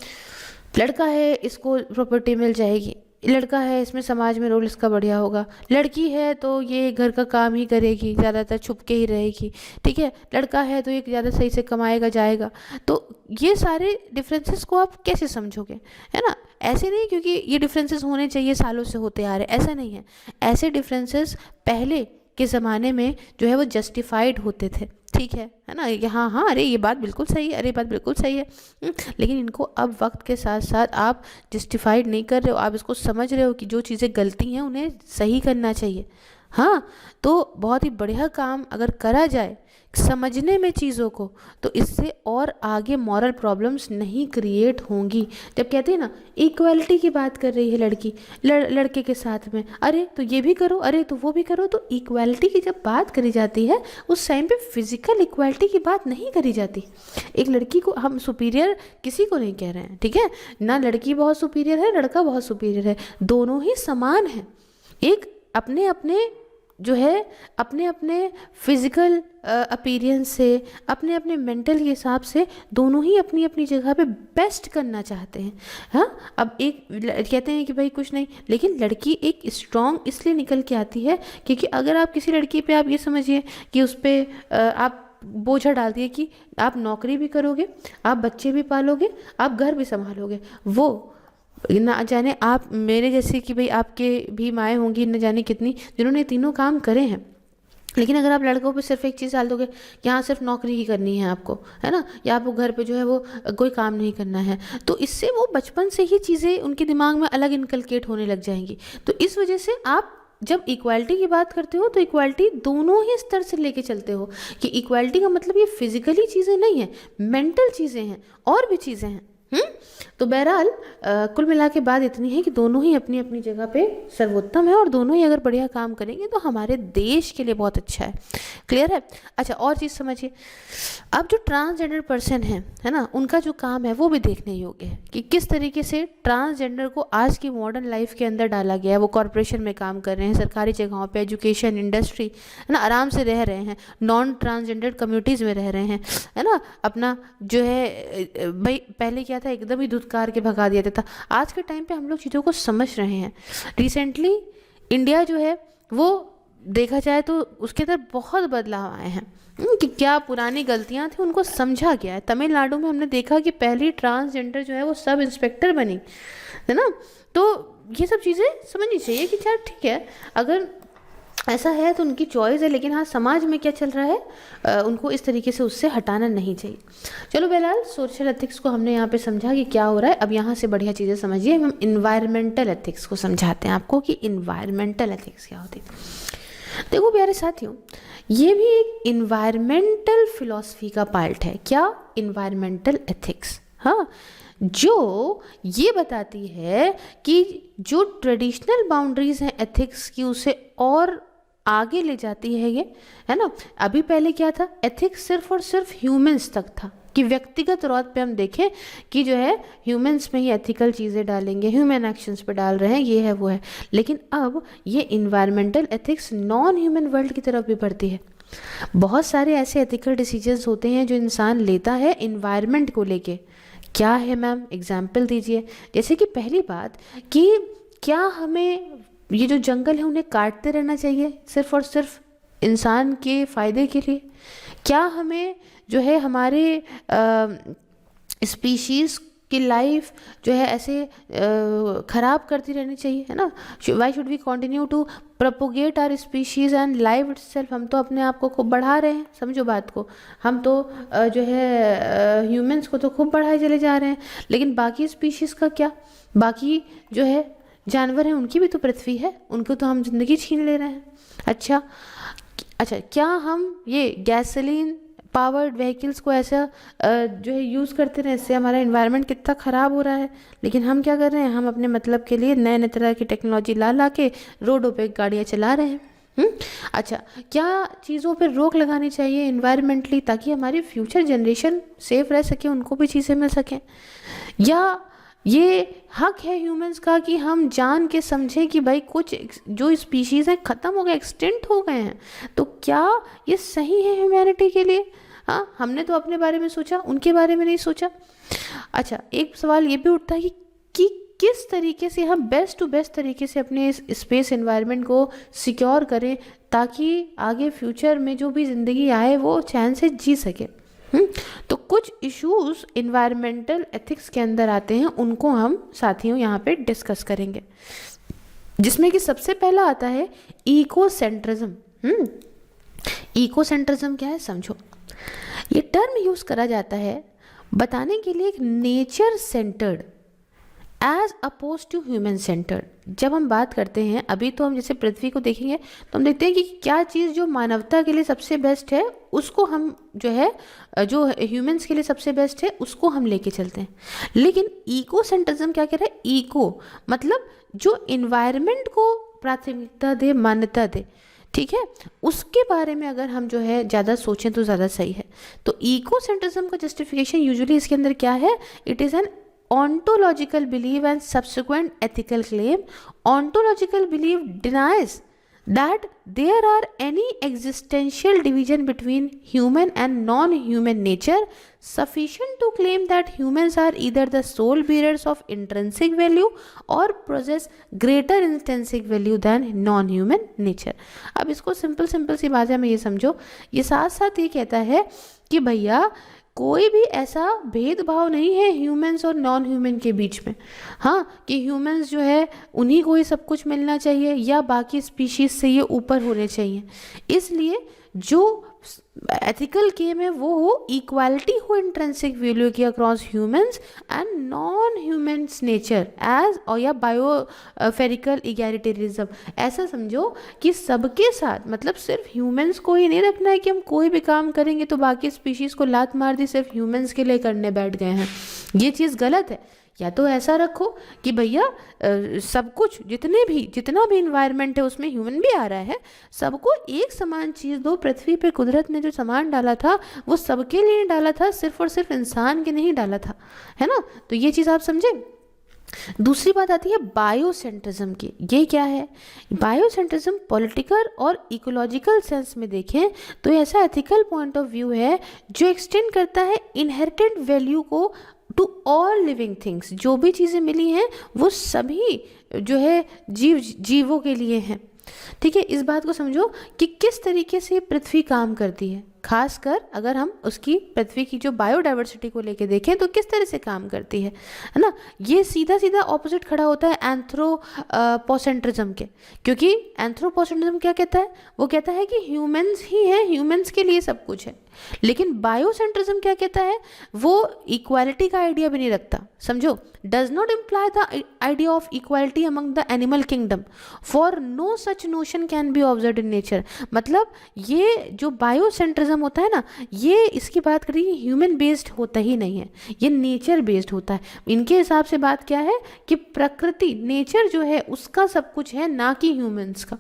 लड़का है इसको प्रॉपर्टी मिल जाएगी, लड़का है इसमें समाज में रोल इसका बढ़िया होगा, लड़की है तो ये घर का काम ही करेगी, ज़्यादातर छुप के ही रहेगी, ठीक है, लड़का है तो ये ज़्यादा सही से कमाएगा जाएगा। तो ये सारे डिफरेंसेस को आप कैसे समझोगे, है ना? ऐसे नहीं क्योंकि ये डिफरेंसेस होने चाहिए सालों से होते आ रहे, ऐसा नहीं है। ऐसे डिफरेंसेस पहले के ज़माने में जो है वो जस्टिफाइड होते थे, ठीक है ना, हाँ हाँ अरे ये बात बिल्कुल सही है, अरे ये बात बिल्कुल सही है, लेकिन इनको अब वक्त के साथ साथ आप जस्टिफाइड नहीं कर रहे हो, आप इसको समझ रहे हो कि जो चीज़ें गलती हैं उन्हें सही करना चाहिए। हाँ, तो बहुत ही बढ़िया काम अगर करा जाए समझने में चीज़ों को, तो इससे और आगे मॉरल प्रॉब्लम्स नहीं क्रिएट होंगी। जब कहते हैं ना इक्वालिटी की बात कर रही है लड़की लड़के के साथ में, अरे तो ये भी करो, अरे तो वो भी करो, तो इक्वालिटी की जब बात करी जाती है उस टाइम पे फिजिकल इक्वालिटी की बात नहीं करी जाती। एक लड़की को हम सुपीरियर किसी को नहीं कह रहे हैं, ठीक है ना, लड़की बहुत सुपीरियर है, लड़का बहुत सुपीरियर है, दोनों ही समान हैं। एक अपने अपने जो है अपने अपने फिजिकल अपीयरेंस से, अपने अपने मेंटल के हिसाब से दोनों ही अपनी अपनी जगह पे बेस्ट करना चाहते हैं। हाँ, अब एक कहते हैं कि भाई कुछ नहीं, लेकिन लड़की एक स्ट्रॉन्ग इसलिए निकल के आती है क्योंकि अगर आप किसी लड़की पे, आप ये समझिए कि उस पर आप बोझा डाल दिए कि आप नौकरी भी करोगे, आप बच्चे भी पालोगे, आप घर भी संभालोगे, वो ना जाने आप मेरे जैसे कि भाई आपके भी माएँ होंगी न जाने कितनी, जिन्होंने तीनों काम करे हैं। लेकिन अगर आप लड़कों पे सिर्फ एक चीज़ डाल दोगे, यहाँ सिर्फ नौकरी ही करनी है आपको, है ना, या आपको घर पे जो है वो कोई काम नहीं करना है, तो इससे वो बचपन से ही चीज़ें उनके दिमाग में अलग इनकलकेट होने लग जाएंगी। तो इस वजह से आप जब इक्वालिटी की बात करते हो तो इक्वालिटी दोनों ही स्तर से लेके चलते हो, कि इक्वालिटी का मतलब ये फिजिकली चीज़ें नहीं है, मेंटल चीज़ें हैं और भी चीज़ें हैं। तो बहरहाल कुल मिला के बात इतनी है कि दोनों ही अपनी अपनी जगह पे सर्वोत्तम है, और दोनों ही अगर बढ़िया काम करेंगे तो हमारे देश के लिए बहुत अच्छा है। क्लियर है? अच्छा, और चीज़ समझिए, अब जो ट्रांसजेंडर पर्सन है ना, उनका जो काम है वो भी देखने योग्य है कि किस तरीके से ट्रांसजेंडर को आज की मॉडर्न लाइफ के अंदर डाला गया है। वो कॉरपोरेशन में काम कर रहे हैं, सरकारी जगहों पे, एजुकेशन, इंडस्ट्री, है ना, आराम से रह रहे हैं, नॉन ट्रांसजेंडर कम्युनिटीज़ में रह रहे हैं, है ना, अपना जो है भाई पहले क्या था, एकदम ही धुतकार के भगा दिया जाता था। आज के टाइम पे हम लोग चीज़ों को समझ रहे हैं। रिसेंटली इंडिया जो है वो देखा जाए तो उसके अंदर बहुत बदलाव आए हैं, कि क्या पुरानी गलतियां थी उनको समझा गया है। तमिलनाडु में हमने देखा कि पहली ट्रांसजेंडर जो है वो सब इंस्पेक्टर बनी, है ना। तो ये सब चीज़ें समझनी चाहिए कि चल ठीक है, अगर ऐसा है तो उनकी चॉइस है, लेकिन हाँ समाज में क्या चल रहा है उनको इस तरीके से उससे हटाना नहीं चाहिए। चलो बहरहाल सोशल एथिक्स को हमने यहाँ पे समझा कि क्या हो रहा है। अब यहाँ से बढ़िया चीज़ें समझिए, हम इन्वायरमेंटल एथिक्स को समझाते हैं आपको कि इन्वायरमेंटल एथिक्स क्या होती है। देखो प्यारे साथियों, ये भी एक इन्वायरमेंटल फिलॉसफी का पार्ट है। क्या? Environmental ethics. हाँ, जो ये बताती है कि जो ट्रेडिशनल बाउंड्रीज हैं एथिक्स की, उसे और आगे ले जाती है ये, है ना। अभी पहले क्या था, एथिक्स सिर्फ और सिर्फ ह्यूमंस तक था, कि व्यक्तिगत तौर पे हम देखें कि जो है ह्यूमंस में ही एथिकल चीज़ें डालेंगे, ह्यूमन एक्शंस पे डाल रहे हैं, ये है वो है। लेकिन अब ये environmental ethics non human world की तरफ भी बढ़ती है। बहुत सारे ऐसे एथिकल डिसीजंस होते हैं जो इंसान लेता है इन्वायरमेंट को लेके। क्या है मैम, एग्जाम्पल दीजिए। जैसे कि पहली बात कि क्या हमें ये जो जंगल है उन्हें काटते रहना चाहिए सिर्फ और सिर्फ इंसान के फ़ायदे के लिए? क्या हमें जो है हमारे स्पीशीज़ की लाइफ जो है ऐसे ख़राब करती रहनी चाहिए, है ना। Why should we continue to propagate our species and life itself. हम तो अपने आप को खूब बढ़ा रहे हैं, समझो बात को। हम तो जो है ह्यूमंस को तो खूब बढ़ाए चले जा रहे हैं, लेकिन बाकी स्पीशीज़ का क्या? बाकी जो है जानवर हैं, उनकी भी तो पृथ्वी है, उनको तो हम ज़िंदगी छीन ले रहे हैं। अच्छा, क्या हम ये गैसोलीन पावर्ड व्हीकल्स को ऐसा जो है यूज़ करते रहे, इससे हमारा इन्वायरमेंट कितना ख़राब हो रहा है। लेकिन हम क्या कर रहे हैं, हम अपने मतलब के लिए नए नए तरह की टेक्नोलॉजी ला के रोडों पे गाड़ियाँ चला रहे हैं। अच्छा, क्या चीज़ों पे रोक लगानी चाहिए इन्वायरमेंटली, ताकि हमारी फ्यूचर जनरेशन सेफ रह सके, उनको भी चीज़ें मिल सकें? या ये हक है ह्यूमंस का कि हम जान के समझें कि भाई कुछ जो स्पीशीज़ हैं ख़त्म हो गए, एक्सटिंक्ट हो गए हैं, तो क्या ये सही है ह्यूमैनिटी के लिए? हाँ, हमने तो अपने बारे में सोचा, उनके बारे में नहीं सोचा। अच्छा, एक सवाल ये भी उठता है कि किस तरीके से हम बेस्ट टू बेस्ट तरीके से अपने इस स्पेस एनवायरनमेंट को सिक्योर करें, ताकि आगे फ्यूचर में जो भी ज़िंदगी आए वो चैन से जी सके। तो कुछ इश्यूज इन्वायरमेंटल एथिक्स के अंदर आते हैं, उनको हम साथियों यहाँ पे डिस्कस करेंगे, जिसमें कि सबसे पहला आता है इकोसेंट्रिज्म। इकोसेंट्रिज्म क्या है समझो। ये टर्म यूज करा जाता है बताने के लिए एक nature centred as oppose to human centred. जब हम बात करते हैं, अभी तो हम जैसे पृथ्वी को देखेंगे तो हम देखते हैं कि क्या चीज़ जो मानवता के लिए सबसे बेस्ट है उसको हम जो है जो ह्यूमंस के लिए सबसे बेस्ट है उसको हम लेके चलते हैं। लेकिन इको सेंट्रिज्म क्या कह रहा है? इको मतलब जो इन्वायरमेंट को प्राथमिकता दे, मान्यता दे, ठीक है, उसके बारे में अगर हम जो है ज़्यादा सोचें तो ज़्यादा सही है। तो इको सेंट्रिज्म का जस्टिफिकेशन यूजुअली इसके अंदर क्या है? It is an ontological belief and subsequent ethical claim. Ontological belief denies that there are any existential division between human and non-human nature sufficient to claim that humans are either the sole bearers of intrinsic value or possess greater intrinsic value than non-human nature. अब इसको simple सी भाषा में ये समझो, ये साथ साथ ये कहता है कि भैया कोई भी ऐसा भेदभाव नहीं है ह्यूमंस और नॉन ह्यूमन के बीच में, हाँ, कि ह्यूमंस जो है उन्हीं को ही सब कुछ मिलना चाहिए या बाकी स्पीशीज से ये ऊपर होने चाहिए। इसलिए जो एथिकल गेम है वो हो इक्वालिटी हो इंट्रिंसिक वैल्यू की across humans and non humans nature as और या बायोफेरिकल इगैलिटेरिज्म। ऐसा समझो कि सबके साथ, मतलब सिर्फ ह्यूमंस को ही नहीं रखना है कि हम कोई भी काम करेंगे तो बाकी स्पीशीज़ को लात मार दी सिर्फ ह्यूमंस के लिए करने बैठ गए हैं, ये चीज़ गलत है। या तो ऐसा रखो कि भैया सब कुछ जितना भी इन्वायरमेंट है उसमें ह्यूमन भी आ रहा है, सबको एक समान चीज़ दो। पृथ्वी पे कुदरत ने जो सामान डाला था वो सबके लिए डाला था, सिर्फ और सिर्फ इंसान के नहीं डाला था, है ना। तो ये चीज़ आप समझे। दूसरी बात आती है बायोसेंट्रिज्म की। ये क्या है? बायोसेंट्रिज्म पॉलिटिकल और इकोलॉजिकल सेंस में देखें तो ऐसा एथिकल पॉइंट ऑफ व्यू है जो एक्सटेंड करता है इनहेरिटेड वैल्यू को टू ऑल लिविंग थिंग्स। जो भी चीज़ें मिली हैं वो सभी जो है जीवों के लिए हैं। ठीक है, इस बात को समझो कि किस तरीके से पृथ्वी काम करती है, खासकर अगर हम उसकी पृथ्वी की जो बायोडाइवर्सिटी को लेके देखें तो किस तरह से काम करती है ना। ये सीधा ऑपोजिट खड़ा होता है एंथ्रोपोसेंट्रिज्म के, क्योंकि एंथ्रोपोसेंट्रिज्म क्या कहता है? वो कहता है कि ह्यूमंस ही हैं, ह्यूमंस के लिए सब कुछ है। लेकिन बायोसेंट्रिज्म क्या कहता है? वो इक्वालिटी का आइडिया भी नहीं रखता। समझो, does not imply the idea of equality among the animal kingdom, for no such notion can be observed in nature. मतलब ये जो बायोसेंट्रिज्म होता है ना, ये इसकी बात करिए ह्यूमन बेस्ड होता ही नहीं है, ये नेचर बेस्ड होता है। इनके हिसाब से बात क्या है कि प्रकृति, नेचर जो है उसका सब कुछ है, ना कि ह्यूमंस का,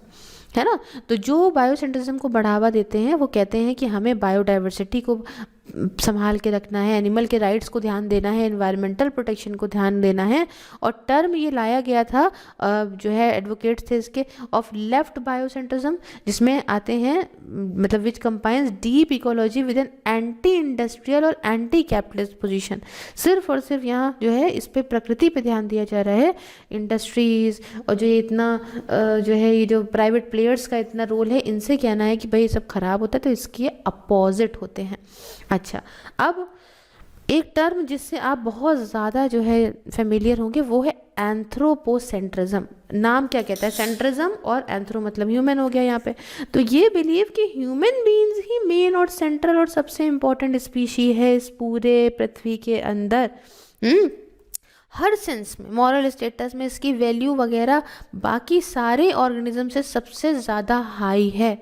है ना। तो जो बायोसेंट्रिज्म को बढ़ावा देते हैं वो कहते हैं कि हमें बायोडाइवर्सिटी को संभाल के रखना है, एनिमल के राइट्स को ध्यान देना है, एनवायरमेंटल प्रोटेक्शन को ध्यान देना है। और टर्म ये लाया गया था जो है एडवोकेट्स थे इसके ऑफ लेफ्ट बायोसेंट्रिज्म, जिसमें आते हैं मतलब which combines deep ecology with an anti industrial और एंटी कैपिटलिस्ट पोजीशन। सिर्फ और सिर्फ यहाँ जो है इस पे प्रकृति पे ध्यान दिया जा रहा है, इंडस्ट्रीज और जो इतना जो है ये जो प्राइवेट प्लेयर्स का इतना रोल है, इनसे कहना है कि भाई सब खराब होता है, तो इसके अपोजिट होते हैं। अच्छा, अब एक टर्म जिससे आप बहुत ज़्यादा जो है फेमिलियर होंगे वो है एंथ्रोपोसेंट्रिज्म। नाम क्या कहता है? सेंट्रिज्म, और एंथ्रो मतलब ह्यूमन हो गया यहाँ पे। तो ये बिलीव कि ह्यूमन बीइंग्स ही मेन और सेंट्रल और सबसे इम्पोर्टेंट स्पीशी है इस पूरे पृथ्वी के अंदर। हर सेंस में, मॉरल स्टेटस में इसकी वैल्यू वगैरह बाकी सारे ऑर्गेनिज्म से सबसे ज़्यादा हाई है।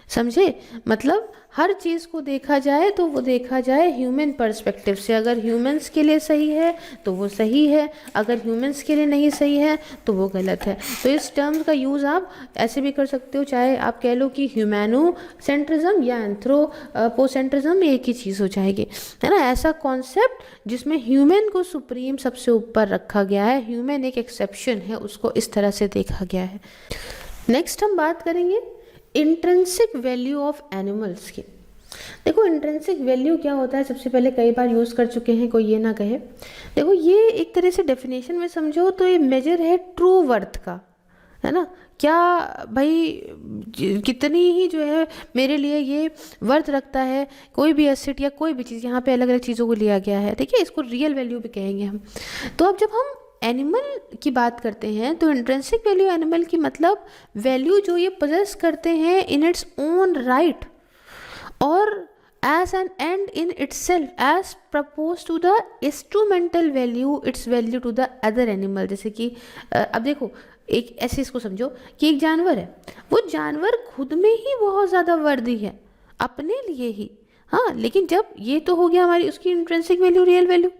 समझे? मतलब हर चीज़ को देखा जाए तो वो देखा जाए ह्यूमन पर्सपेक्टिव से। अगर ह्यूमंस के लिए सही है तो वो सही है, अगर ह्यूमंस के लिए नहीं सही है तो वो गलत है। तो इस टर्म का यूज़ आप ऐसे भी कर सकते हो, चाहे आप कह लो कि ह्यूमैनोसेंट्रिज्म या एंथ्रोपोसेंट्रिज्म एक ही चीज़ हो जाएगी, है ना। ऐसा कॉन्सेप्ट जिसमें ह्यूमन को सुप्रीम सबसे ऊपर रखा गया है, ह्यूमन एक एक्सेप्शन है, उसको इस तरह से देखा गया है। नेक्स्ट हम बात करेंगे इंट्रिंसिक वैल्यू ऑफ एनिमल्स की। देखो, इंट्रिंसिक वैल्यू क्या होता है, सबसे पहले कई बार यूज़ कर चुके हैं, कोई ये ना कहे। देखो, ये एक तरह से डेफिनेशन में समझो तो ये मेजर है ट्रू वर्थ का, है ना। क्या भाई कितनी ही जो है मेरे लिए ये वर्थ रखता है कोई भी एसेट या कोई भी चीज़, यहाँ पे अलग अलग चीज़ों को लिया गया है, ठीक है। इसको रियल वैल्यू भी कहेंगे हम। तो अब जब हम एनिमल की बात करते हैं तो इंट्रिंसिक वैल्यू एनिमल की मतलब वैल्यू जो ये पोजेस करते हैं इन इट्स ओन राइट और as an end in itself as propose to the instrumental value its value to the other animal. जैसे कि अब देखो, एक ऐसे इसको समझो कि एक जानवर है, वो जानवर खुद में ही बहुत ज़्यादा वर्दी है अपने लिए ही, हाँ, लेकिन जब ये तो हो गया हमारी उसकी इंट्रिंसिक वैल्यू, रियल वैल्यू।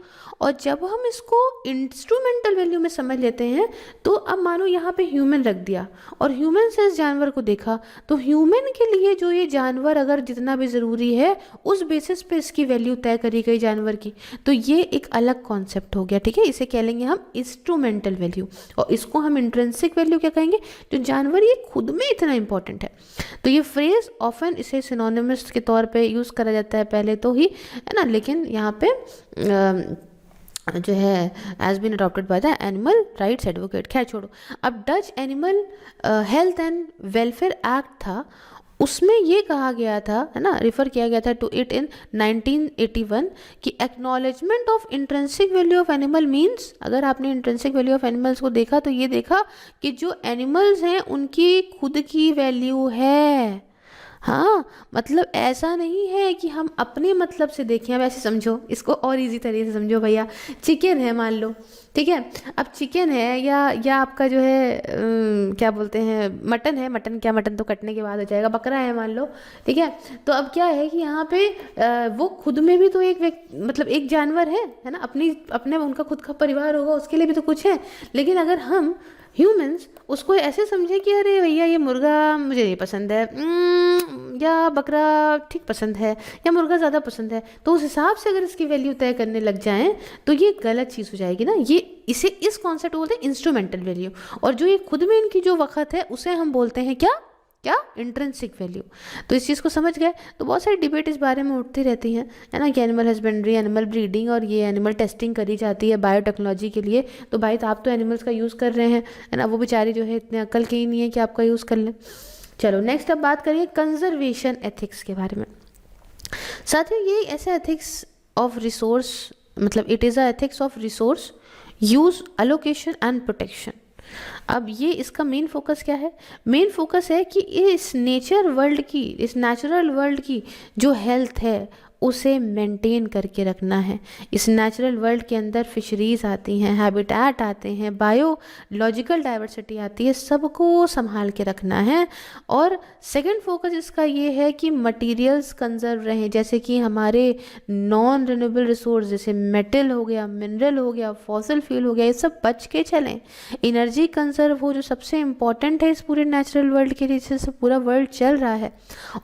और जब हम इसको इंस्ट्रूमेंटल वैल्यू में समझ लेते हैं तो अब मानो यहाँ पे ह्यूमन रख दिया और ह्यूमन से इस जानवर को देखा, तो ह्यूमन के लिए जो ये जानवर अगर जितना भी ज़रूरी है उस बेसिस पे इसकी वैल्यू तय करी गई जानवर की, तो ये एक अलग कॉन्सेप्ट हो गया। ठीक है, इसे कह लेंगे हम इंस्ट्रूमेंटल वैल्यू, और इसको हम इंट्रिंसिक वैल्यू क्या कहेंगे, जो जानवर ये खुद में इतना इंपॉर्टेंट है। तो ये फ्रेज ऑफन इसे सिनोनिमस के तौर पे यूज़ करा जाता है पहले तो ही, है ना, लेकिन यहाँ पे जो है has been adopted by the animal rights advocate. खैर छोड़ो, अब Dutch animal health and welfare act था, उसमें ये कहा गया था, है ना, रिफ़र किया गया था टू इट इन 1981 कि acknowledgement of intrinsic value of animal means, अगर आपने इंट्रिंसिक वैल्यू ऑफ एनिमल्स को देखा तो ये देखा कि जो एनिमल्स हैं उनकी खुद की वैल्यू है। हाँ, मतलब ऐसा नहीं है कि हम अपने मतलब से देखें। अब ऐसे समझो, इसको और इजी तरीके से समझो भैया। चिकन है मान लो, ठीक है, अब चिकन है या आपका जो है क्या बोलते हैं, मटन है, मटन तो कटने के बाद हो जाएगा, बकरा है मान लो, ठीक है। तो अब क्या है कि यहाँ पे वो खुद में भी तो एक मतलब एक जानवर है ना, अपने उनका खुद का परिवार होगा, उसके लिए भी तो कुछ है। लेकिन अगर हम ह्यूमंस उसको ऐसे समझे कि अरे भैया ये मुर्गा मुझे नहीं पसंद है, या बकरा ठीक पसंद है, या मुर्गा ज़्यादा पसंद है, तो उस हिसाब से अगर इसकी वैल्यू तय करने लग जाएं तो ये गलत चीज़ हो जाएगी ना। ये इस कॉन्सेप्ट को बोलते हैं इंस्ट्रूमेंटल वैल्यू, और जो ये खुद में इनकी जो वक़्त है उसे हम बोलते हैं क्या इंट्रिंसिक वैल्यू। तो इस चीज़ को समझ गए। तो बहुत सारी डिबेट इस बारे में उठती रहती हैं, है ना, कि एनिमल हस्बेंड्री, एनिमल ब्रीडिंग और ये एनिमल टेस्टिंग करी जाती है बायोटेक्नोलॉजी के लिए। तो भाई तो आप तो एनिमल्स का यूज़ कर रहे हैं, है ना, वो बेचारे जो है इतने अक्ल के ही नहीं है कि आपका यूज़ कर लें। चलो नेक्स्ट अब बात करिए कंजर्वेशन एथिक्स के बारे में। साथियों ये ऐसा एथिक्स ऑफ रिसोर्स, मतलब it is a ethics of resource use, allocation and protection. अब ये इसका मेन फोकस क्या है, मेन फोकस है कि इस नेचुरल वर्ल्ड की जो हेल्थ है उसे मेंटेन करके रखना है। इस नेचुरल वर्ल्ड के अंदर फिशरीज़ आती हैं, हैबिटेट आते हैं, बायोलॉजिकल डाइवर्सिटी आती है, सबको संभाल के रखना है। और सेकंड फोकस इसका ये है कि मटेरियल्स कंजर्व रहें, जैसे कि हमारे नॉन रिन्यूएबल रिसोर्स जैसे मेटल हो गया, मिनरल हो गया, फॉसिल फ्यूल हो गया, ये सब बच के चलें। एनर्जी कंजर्व हो, जो सबसे इम्पॉर्टेंट है इस पूरे नेचुरल वर्ल्ड के लिए, जिससे पूरा वर्ल्ड चल रहा है।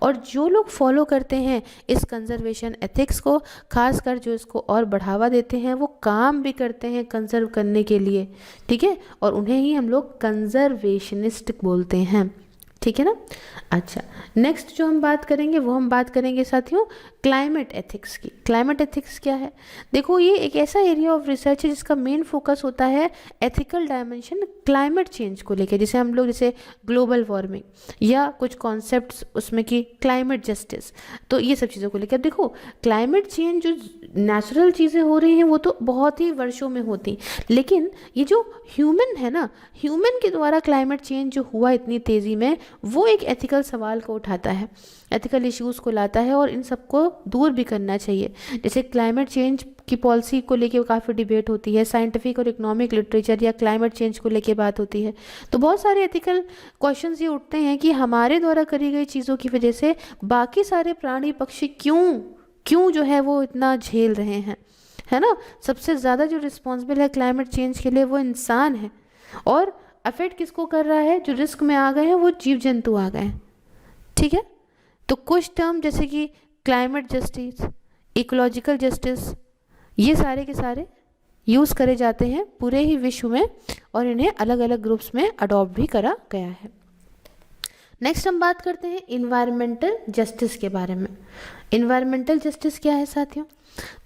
और जो लोग फॉलो करते हैं इस कंजर्वेशन एथिक्स को, खासकर जो इसको और बढ़ावा देते हैं, वो काम भी करते हैं कंजर्व करने के लिए, ठीक है, और उन्हें ही हम लोग कंजर्वेशनिस्ट बोलते हैं, ठीक है ना। अच्छा, नेक्स्ट जो हम बात करेंगे वो हम बात करेंगे साथियों क्लाइमेट एथिक्स की। क्लाइमेट एथिक्स क्या है, देखो ये एक ऐसा एरिया ऑफ रिसर्च है जिसका मेन फोकस होता है एथिकल डायमेंशन क्लाइमेट चेंज को लेकर, जैसे हम लोग जैसे ग्लोबल वार्मिंग या कुछ कॉन्सेप्ट्स उसमें की क्लाइमेट जस्टिस, तो ये सब चीज़ों को लेकर। देखो क्लाइमेट चेंज जो नेचुरल चीज़ें हो रही हैं वो तो बहुत ही वर्षों में होती, लेकिन ये जो ह्यूमन है ना, ह्यूमन के द्वारा क्लाइमेट चेंज जो हुआ इतनी तेज़ी में, वो एक एथिकल सवाल को उठाता है, एथिकल इश्यूज़ को लाता है, और इन सबको दूर भी करना चाहिए। जैसे क्लाइमेट चेंज की पॉलिसी को लेके काफ़ी डिबेट होती है, साइंटिफिक और इकोनॉमिक लिटरेचर या क्लाइमेट चेंज को लेके बात होती है, तो बहुत सारे एथिकल क्वेश्चंस ये उठते हैं कि हमारे द्वारा करी गई चीज़ों की वजह से बाकी सारे प्राणी पक्षी क्यों जो है वो इतना झेल रहे हैं, है ना। सबसे ज़्यादा जो रिस्पॉन्सिबल है क्लाइमेट चेंज के लिए वो इंसान है, और अफेक्ट किसको कर रहा है, जो रिस्क में आ गए हैं वो जीव जंतु आ गए हैं, ठीक है। तो कुछ टर्म जैसे कि क्लाइमेट जस्टिस, इकोलॉजिकल जस्टिस, ये सारे के सारे यूज़ करे जाते हैं पूरे ही विश्व में, और इन्हें अलग अलग ग्रुप्स में अडॉप्ट भी करा गया है। नेक्स्ट हम बात करते हैं इन्वायरमेंटल जस्टिस के बारे में। इन्वायरमेंटल जस्टिस क्या है साथियों,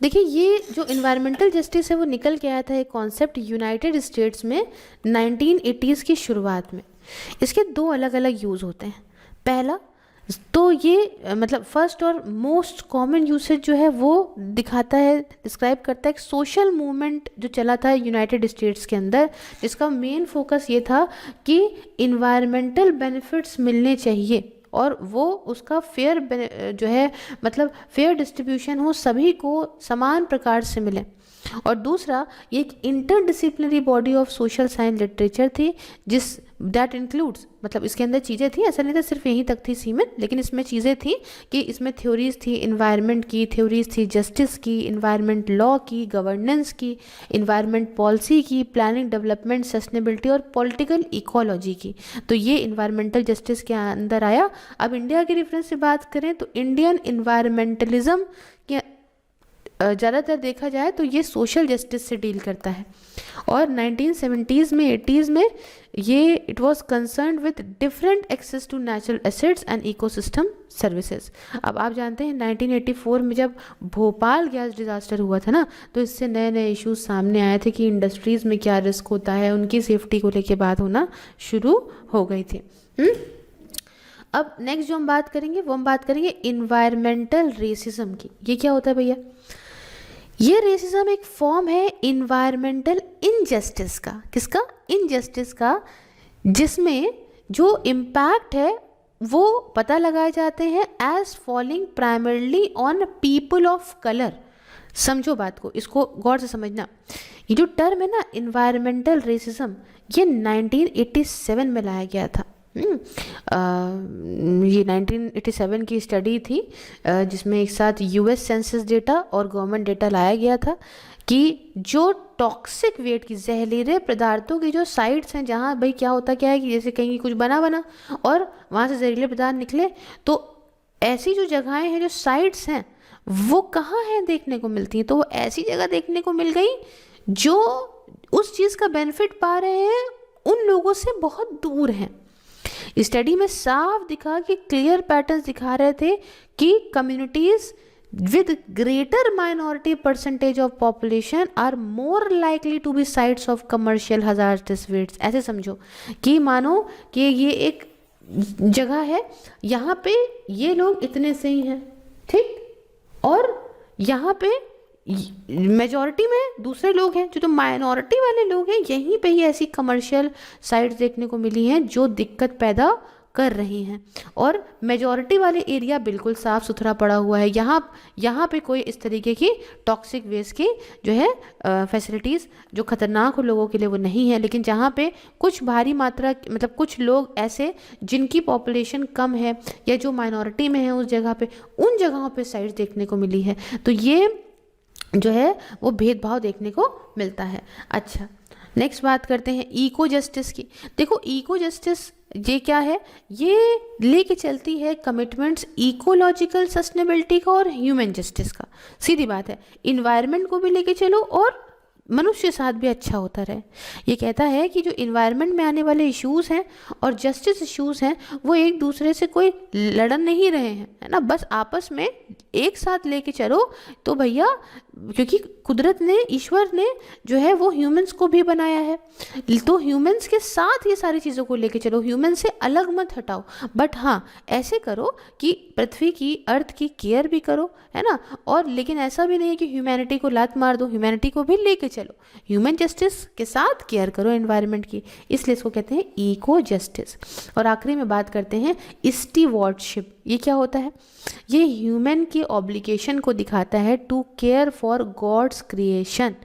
देखिए ये जो इन्वायरमेंटल जस्टिस है वो निकल के आया था एक कॉन्सेप्ट यूनाइटेड स्टेट्स में 1980s की शुरुआत में। इसके दो अलग अलग यूज़ होते हैं। पहला तो ये मतलब फर्स्ट और मोस्ट कॉमन यूसेज जो है वो दिखाता है, डिस्क्राइब करता है एक सोशल मूवमेंट जो चला था यूनाइटेड स्टेट्स के अंदर, जिसका मेन फोकस ये था कि इन्वायरमेंटल बेनिफिट्स मिलने चाहिए, और वो उसका फेयर जो है मतलब फेयर डिस्ट्रीब्यूशन हो, सभी को समान प्रकार से मिले। और दूसरा ये एक interdisciplinary body of social science literature थी, जिस दैट इंक्लूड्स, मतलब इसके अंदर चीज़ें थी, ऐसा नहीं था सिर्फ यहीं तक थी सीमित, लेकिन इसमें चीज़ें थी कि इसमें थ्योरीज थी इन्वायरमेंट की, थ्योरीज थी जस्टिस की, इन्वायरमेंट लॉ की, गवर्नेंस की, इन्वायरमेंट पॉलिसी की, प्लानिंग डेवलपमेंट सस्टेनेबिलिटी और पॉलिटिकल इकोलॉजी की। तो ये इन्वायरमेंटल जस्टिस के अंदर आया। अब इंडिया के रेफरेंस से बात करें तो इंडियन इन्वायरमेंटलिज्म के ज़्यादातर देखा जाए तो ये सोशल जस्टिस से डील करता है। और 1970s में 80s में ये it was concerned with different access to natural assets and ecosystem services. अब आप जानते हैं 1984 में जब भोपाल गैस डिज़ास्टर हुआ था ना, तो इससे नए नए इश्यूज सामने आए थे कि इंडस्ट्रीज़ में क्या रिस्क होता है, उनकी सेफ्टी को लेके बात होना शुरू हो गई थी। अब नेक्स्ट जो हम बात करेंगे वो हम बात करेंगे इन्वायरमेंटल रेसिज्म की। ये क्या होता है भैया? ये रेसिज्म एक फॉर्म है इन्वायरमेंटल इनजस्टिस का। किसका? इनजस्टिस का, जिसमें जो इम्पैक्ट है वो पता लगाए जाते हैं as falling primarily on people of colour. समझो बात को, इसको गौर से समझना। ये जो टर्म है ना इन्वायरमेंटल रेसिज्म, ये 1987 में लाया गया था। ये 1987 की स्टडी थी जिसमें एक साथ यूएस सेंसस डेटा और गवर्नमेंट डेटा लाया गया था कि जो टॉक्सिक वेट की, जहरीले पदार्थों की जो साइट्स हैं, जहाँ भाई क्या होता क्या है कि जैसे कहीं कुछ बना और वहाँ से जहरीले पदार्थ निकले, तो ऐसी जो जगहें हैं, जो साइट्स हैं, वो कहाँ हैं देखने को मिलती हैं? तो वो ऐसी जगह देखने को मिल गई जो उस चीज़ का बेनिफिट पा रहे हैं उन लोगों से बहुत दूर हैं। स्टडी में साफ दिखा कि क्लियर पैटर्न्स दिखा रहे थे कि communities with greater minority percentage of population are more likely to be sites of commercial hazardous wastes. ऐसे समझो कि मानो कि ये एक जगह है, यहाँ पे ये लोग इतने से ही हैं, ठीक, और यहाँ पे मेजॉरिटी में दूसरे लोग हैं, जो तो माइनॉरिटी वाले लोग हैं, यहीं पे ही ऐसी कमर्शियल साइट्स देखने को मिली हैं जो दिक्कत पैदा कर रही हैं। और मेजॉरिटी वाले एरिया बिल्कुल साफ़ सुथरा पड़ा हुआ है, यहाँ पे कोई इस तरीके की टॉक्सिक वेस्ट की जो है फैसिलिटीज़ जो ख़तरनाक हो लोगों के लिए वो नहीं है। लेकिन जहाँ पे कुछ भारी मात्रा, मतलब कुछ लोग ऐसे जिनकी पॉपुलेशन कम है या जो माइनॉरिटी में है उस जगह पे, उन जगहों पे साइट्स देखने को मिली है। तो ये जो है वो भेदभाव देखने को मिलता है। अच्छा, नेक्स्ट बात करते हैं इको जस्टिस की। देखो इको जस्टिस ये क्या है? ये लेके चलती है कमिटमेंट्स इकोलॉजिकल सस्टेनेबिलिटी का और ह्यूमन जस्टिस का। सीधी बात है, इन्वायरमेंट को भी लेके चलो और मनुष्य साथ भी अच्छा होता रहे। ये कहता है कि जो इन्वायरमेंट में आने वाले इश्यूज़ हैं और जस्टिस इश्यूज़ हैं वो एक दूसरे से कोई लड़ नहीं रहे हैं, है ना, बस आपस में एक साथ लेके चलो। तो भैया क्योंकि कुदरत ने, ईश्वर ने जो है वो ह्यूमंस को भी बनाया है, तो ह्यूमंस के साथ ये सारी चीज़ों को लेके चलो, ह्यूमन से अलग मत हटाओ। बट हाँ, ऐसे करो कि पृथ्वी की, अर्थ की केयर भी करो, है ना, और लेकिन ऐसा भी नहीं कि ह्यूमैनिटी को लात मार दो, ह्यूमैनिटी को भी लेके चलो, ह्यूमन जस्टिस के साथ केयर करो एनवायरनमेंट की। इसलिए इसको कहते हैं इको जस्टिस। और आखिरी में बात करते हैं स्टीवर्डशिप। ये क्या होता है? ये ह्यूमन की ऑब्लिगेशन को दिखाता है to care for God's creation.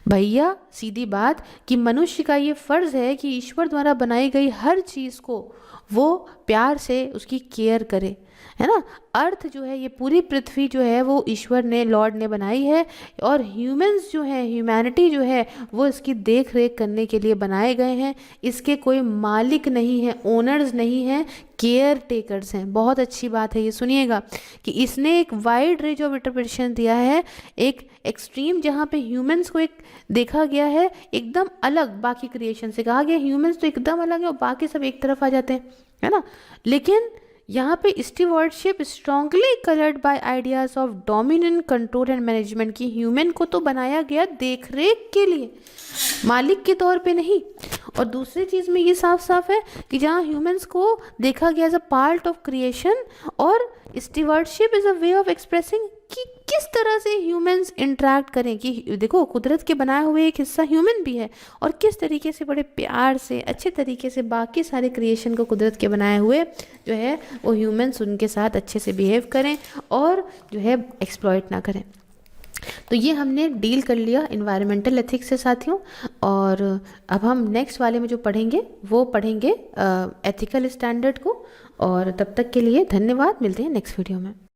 भैया सीधी बात कि मनुष्य का ये फ़र्ज़ है कि ईश्वर द्वारा बनाई गई हर चीज़ को वो प्यार से उसकी केयर करे, है ना। अर्थ जो है, ये पूरी पृथ्वी जो है वो ईश्वर ने, लॉर्ड ने बनाई है, और ह्यूमंस जो है, ह्यूमैनिटी जो है वो इसकी देख रेख करने के लिए बनाए गए हैं। इसके कोई मालिक नहीं है, ओनर्स नहीं हैं, केयर टेकर्स हैं। बहुत अच्छी बात है, ये सुनिएगा कि इसने एक वाइड रेंज ऑफ इंटरप्रिटेशन दिया है। एक एक्सट्रीम जहाँ पे ह्यूमंस को एक देखा गया है एकदम अलग, बाकी क्रिएशन से कहा गया ह्यूमंस तो एकदम अलग है और बाकी सब एक तरफ आ जाते हैं, है ना। लेकिन यहाँ पे stewardship strongly coloured by ideas of dominant control and management की। ह्यूमन को तो बनाया गया देख रेख के लिए, मालिक के तौर पे नहीं। और दूसरी चीज़ में ये साफ साफ है कि जहाँ ह्यूमंस को देखा गया as a part of creation, और stewardship is a way of expressing कि किस तरह से ह्यूमंस इंटरेक्ट करें। कि देखो कुदरत के बनाए हुए एक हिस्सा ह्यूमन भी है, और किस तरीके से बड़े प्यार से, अच्छे तरीके से बाकी सारे क्रिएशन को, कुदरत के बनाए हुए जो है वो ह्यूमंस उनके साथ अच्छे से बिहेव करें और जो है एक्सप्लॉइट ना करें। तो ये हमने डील कर लिया इन्वायरमेंटल एथिक्स से साथियों। और अब हम नेक्स्ट वाले में जो पढ़ेंगे वो पढ़ेंगे एथिकल स्टैंडर्ड को। और तब तक के लिए धन्यवाद, मिलते हैं नेक्स्ट वीडियो में।